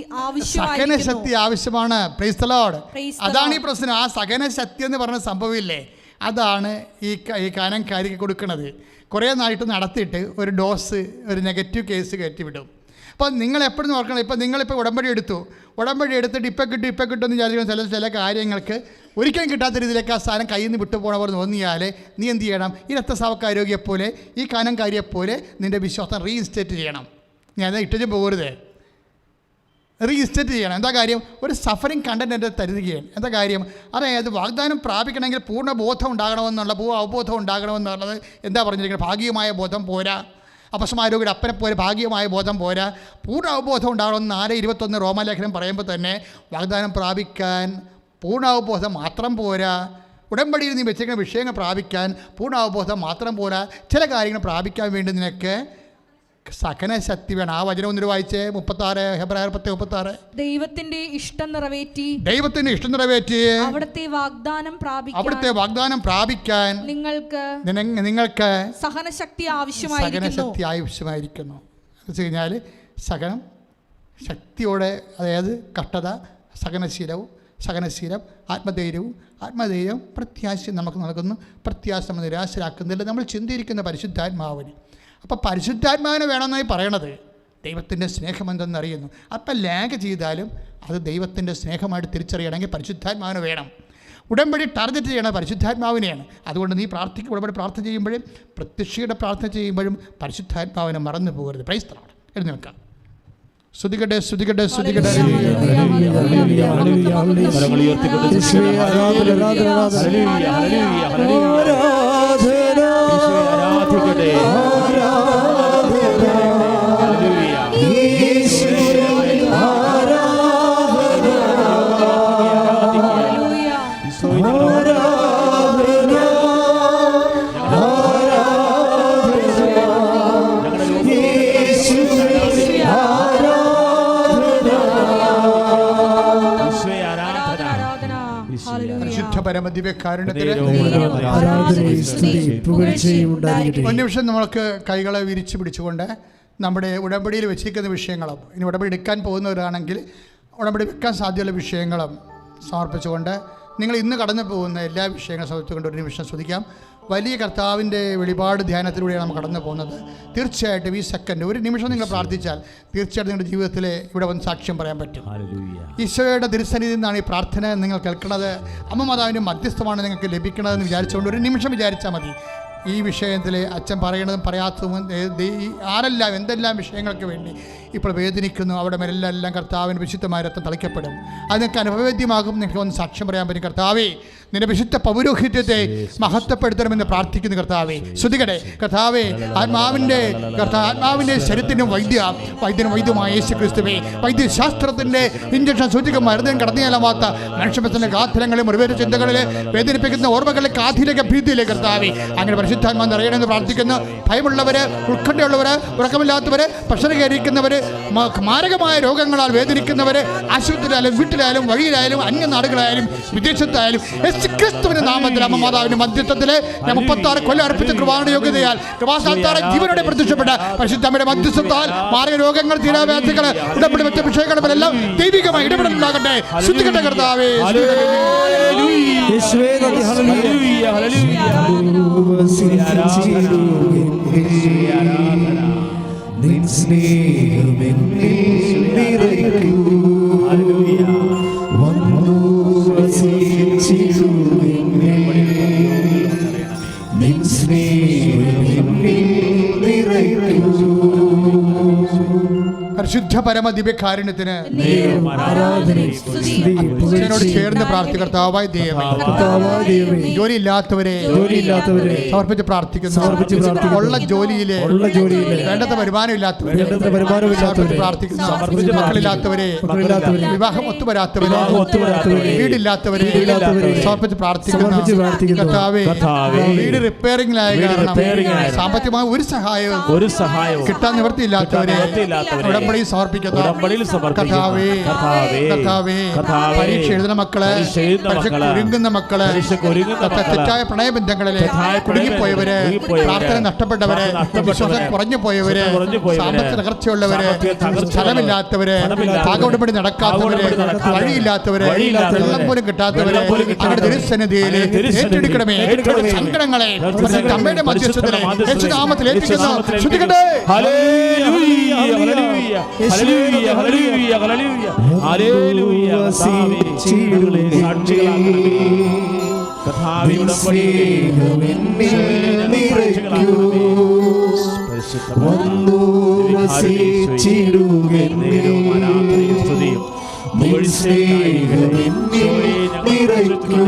ആവശ്യമാണ്. Price the Lord. Praise the അതാണ് ഈ Lord. പ്രശ്നം. ആ സഹനശക്തി എന്ന് പറഞ്ഞ സംഭവമില്ലേ, അതാണ് ഈ കാനംകാരിക്ക് കൊടുക്കുന്നത്. കുറേ നായിട്ട് നടത്തിയിട്ട് ഒരു ഡോസ്, ഒരു നെഗറ്റീവ് കേസ് കയറ്റിവിടും. അപ്പോൾ നിങ്ങൾ എപ്പോഴും ഓർക്കണം, ഇപ്പോൾ നിങ്ങളിപ്പോൾ ഉടമ്പടി എടുത്തിട്ട് ഇപ്പം കിട്ടും എന്ന് വിചാരിക്കുന്ന ചില കാര്യങ്ങൾക്ക് ഒരിക്കലും കിട്ടാത്ത രീതിയിലേക്ക് ആ സാധനം കയ്യിൽ നിന്ന് വിട്ടുപോകണവർ തോന്നിയാൽ നീ എന്ത് ചെയ്യണം? ഈ രക്തസ്രാവക്കാരോഗ്യപ്പോലെ, ഈ കാനംകാരിയെപ്പോലെ നിൻ്റെ വിശ്വാസം റീഇൻസ്റ്റേറ്റ് ചെയ്യണം. ഞാൻ ഇട്ടും പോകരുത്, റീഇൻസ്റ്റേറ്റ് ചെയ്യണം. എന്താ കാര്യം? ഒരു സഫറിങ് കണ്ടൻറ്റ് എൻ്റെ തരുകയാണ്. എന്താ കാര്യം? അതായത് വാഗ്ദാനം പ്രാപിക്കണമെങ്കിൽ പൂർണ്ണ ബോധം ഉണ്ടാകണമെന്നുള്ള, അവബോധം ഉണ്ടാകണമെന്നുള്ളത് എന്താ പറഞ്ഞിരിക്കുന്നത്? ഭാഗികമായ ബോധം പോരാ. അപസ്മാരോഗ്യയുടെ അപ്പനെ പോലെ ഭാഗികമായ ബോധം പോരാ, പൂർണ്ണ അവബോധം ഉണ്ടാകണമെന്ന് 4:21 റോമാലേഖനം പറയുമ്പോൾ തന്നെ വാഗ്ദാനം പ്രാപിക്കാൻ പൂർണ്ണ അവബോധം മാത്രം പോരാ. ഉടമ്പടിയിൽ നീ വെച്ചിരിക്കുന്ന വിഷയങ്ങൾ പ്രാപിക്കാൻ പൂർണ്ണ അവബോധം മാത്രം പോരാ. ചില കാര്യങ്ങൾ പ്രാപിക്കാൻ വേണ്ടി നിനക്ക് സഹനശക്തി വേണം. ആ വചനം ഒന്നിന് വായിച്ചേ, 36 ഹെബ്രായർ 10:36. ദൈവത്തിന്റെ ഇഷ്ടം നിറവേറ്റി അവിടുത്തെ വാഗ്ദാനം പ്രാപിക്കാൻ നിങ്ങൾക്ക് സഹനശക്തി ആവശ്യമായിരിക്കുന്നു. എന്ന് വെച്ച് കഴിഞ്ഞാൽ സഹനം ശക്തിയോടെ, അതായത് കഷ്ടത, സഹനശീലം, ആത്മധൈര്യം പ്രത്യാശ നമുക്ക് നൽകുന്നു. പ്രത്യാശ നമ്മൾ നിരാശരാക്കുന്നില്ല. നമ്മൾ ചിന്തിയിരിക്കുന്ന പരിശുദ്ധാത്മാവിന്. അപ്പോൾ പരിശുദ്ധാത്മാവിനെ വേണമെന്നായി പറയണത് ദൈവത്തിൻ്റെ സ്നേഹമെന്തെന്ന് അറിയുന്നു. അപ്പം ലാഗ് ചെയ്താലും അത് ദൈവത്തിൻ്റെ സ്നേഹമായിട്ട് തിരിച്ചറിയണമെങ്കിൽ പരിശുദ്ധാത്മാവിനെ വേണം. ഉടമ്പടി ടാർഗറ്റ് ചെയ്യണത് പരിശുദ്ധാത്മാവിനെയാണ്. അതുകൊണ്ട് നീ ഉടമ്പടി പ്രാർത്ഥന ചെയ്യുമ്പോഴും പ്രത്യക്ഷയുടെ പ്രാർത്ഥന ചെയ്യുമ്പോഴും പരിശുദ്ധാത്മാവിനെ മറന്നു പോകരുത്. Praise the lord. എഴുന്നേൽക്കാം. സ്തുതിക്കട്ടെ. ഒരു നിമിഷം നമ്മൾക്ക് കൈകളെ വിരിച്ചു പിടിച്ചുകൊണ്ട് നമ്മുടെ ഉടമ്പടിയിൽ വെച്ചിരിക്കുന്ന വിഷയങ്ങളും ഇനി ഉടമ്പടി എടുക്കാൻ പോകുന്നവരാണെങ്കിൽ ഉടമ്പടി വെക്കാൻ സാധ്യതയുള്ള വിഷയങ്ങളും സമർപ്പിച്ചുകൊണ്ട് നിങ്ങൾ ഇന്ന് കടന്നു പോകുന്ന എല്ലാ വിഷയങ്ങളും സമർപ്പിച്ചുകൊണ്ട് ഒരു നിമിഷം ശ്രദ്ധിക്കാം. വലിയ കർത്താവിൻ്റെ വെളിപാട് ധ്യാനത്തിലൂടെയാണ് നമ്മൾ കടന്നു പോകുന്നത്. തീർച്ചയായിട്ടും ഈ സെക്കൻഡ് ഒരു നിമിഷം നിങ്ങൾ പ്രാർത്ഥിച്ചാൽ തീർച്ചയായിട്ടും നിങ്ങളുടെ ജീവിതത്തിൽ ഇവിടെ വന്ന് സാക്ഷ്യം പറയാൻ പറ്റും. ഈശോയുടെ തിരുസന്നിധിയിൽ നിന്നാണ് ഈ പ്രാർത്ഥന നിങ്ങൾ കേൾക്കുന്നത്. അമ്മ മാതാവിൻ്റെ മധ്യസ്ഥമാണ് നിങ്ങൾക്ക് ലഭിക്കണതെന്ന് വിചാരിച്ചുകൊണ്ട് ഒരു നിമിഷം വിചാരിച്ചാൽ മതി. ഈ വിഷയത്തിൽ അച്ഛൻ പറയണതും പറയാത്തതും ആരെല്ലാം എന്തെല്ലാം വിഷയങ്ങൾക്ക് വേണ്ടി ഇപ്പോൾ വേദനിക്കുന്നു അവിടെ മേലെല്ലാം കർത്താവിൻ്റെ വിശുദ്ധമായ രക്തം തളിക്കപ്പെടും. അത് നിങ്ങൾക്ക് അനുഭവവേദ്യമാകും. നിങ്ങൾക്ക് ഒന്ന് സാക്ഷ്യം പറയാൻ പറ്റും. കർത്താവേ, നിന്റെ വിശുദ്ധ പൗരോഹിത്യത്തെ മഹത്വപ്പെടുത്തണമെന്ന് പ്രാർത്ഥിക്കുന്നു. കർത്താവേ, ശ്രുതികടെ കർത്താവേ, ആത്മാവിൻ്റെ ശരീരത്തിനും വൈദ്യമായ യേശു ക്രിസ്തുവേ, വൈദ്യശാസ്ത്രത്തിൻ്റെ ഇഞ്ചക്ഷൻ സൂചിക മരുന്നും കടന്നുചെല്ലാത്ത മനുഷ്യത്തിന്റെ ഗാത്രങ്ങളിൽ മുറിവേറ്റ ചിന്തകളിൽ വേദനിപ്പിക്കുന്ന ഓർമ്മകളിലെ കാധിലേക്ക് ഭീതിയിലെ കർത്താവേ, അങ്ങനെ പരിശുദ്ധാത്മാ അറിയണമെന്ന് പ്രാർത്ഥിക്കുന്നു. ഭയമുള്ളവര്, ഉത്കണ്ഠയുള്ളവര്, ഉറക്കമില്ലാത്തവര്, പ്രഷർ കയറിയിരിക്കുന്നവര്, മാരകമായ രോഗങ്ങളാൽ വേദനിക്കുന്നവര്, ആശുപത്രിയിലായാലും വീട്ടിലായാലും വഴിയിലായാലും അന്യനാടുകളായാലും വിദേശത്തായാലും ക്രിസ്തുവിന്റെ നാമത്തിൽ അമ്മ മാതാവിന്റെ മധ്യത്വത്തില് 36 കൊല്ലം അർപ്പിച്ച കൃപാണ യോഗ്യതയാൽ കൃപാസാൽത്താറെ ജീവനോടെ പ്രത്യക്ഷപ്പെട്ട പരിശുദ്ധമ്മയുടെ മധ്യസ്ഥത്താൽ മാരക രോഗങ്ങൾ, തീരാവ്യാധികൾ, ഉടമ്പടി മറ്റു വിഷയങ്ങളുമെല്ലാം ദൈവികമായി ഇടപെടലുണ്ടാകട്ടെ. ശുദ്ധിക്കട്ടെ കർത്താവേ. പരിശുദ്ധ പരമ ദിവ്യകാരുണ്യത്തിന് അച്ഛനോട് ചേർന്ന് പ്രാർത്ഥികർത്താവായ ദൈവമേ, ജോലിയില്ലാത്തവരെ സമർപ്പിച്ച് പ്രാർത്ഥിക്കുന്നു. ഉള്ള ജോലിയിലെ വേണ്ടത്ര വരുമാനമില്ലാത്തവരെ പ്രാർത്ഥിക്കുന്നു. മക്കളില്ലാത്തവരെ, വിവാഹം ഒത്തുവരാത്തവരെ, വീടില്ലാത്തവരെ സമർപ്പിച്ച് പ്രാർത്ഥിക്കുന്നു. കർത്താവേ, വീട് റിപ്പയറിംഗിലായ കാരണം സാമ്പത്തികമായ ഒരു സഹായവും കിട്ടാൻ നിവൃത്തിയില്ലാത്തവരെ ഉടമ്പടിയിൽ സമർപ്പിക്കുന്നു. കർത്താവേ, കർത്താവേ, പരീക്ഷ എഴുതുന്ന മക്കളെ, ഒരുങ്ങുന്ന മക്കളെ, തെറ്റായ പ്രണയബന്ധങ്ങളിലെ കുടുങ്ങിപ്പോയവര്, പ്രാർത്ഥന നഷ്ടപ്പെട്ടവരെ, വിശ്വാസം കുറഞ്ഞു പോയവര്, സാമ്പത്തിക തകർച്ചയുള്ളവര്, സ്ഥലമില്ലാത്തവര്, പാകോടുപടി നടക്കാത്തവര്, വഴിയില്ലാത്തവര്, വെള്ളം പോലും കിട്ടാത്തവര്, അവരുടെ തിരുസന്നിധിയിൽ ഏറ്റെടുക്കണമേ. സങ്കടങ്ങളെ അമ്മയുടെ മധ്യസ്ഥതയിലെ യേശുനാമത്തിൽ ഏൽപ്പിക്കുന്നു. ശ്രദ്ധിക്കട്ടെ. നിറയ്ക്കൂ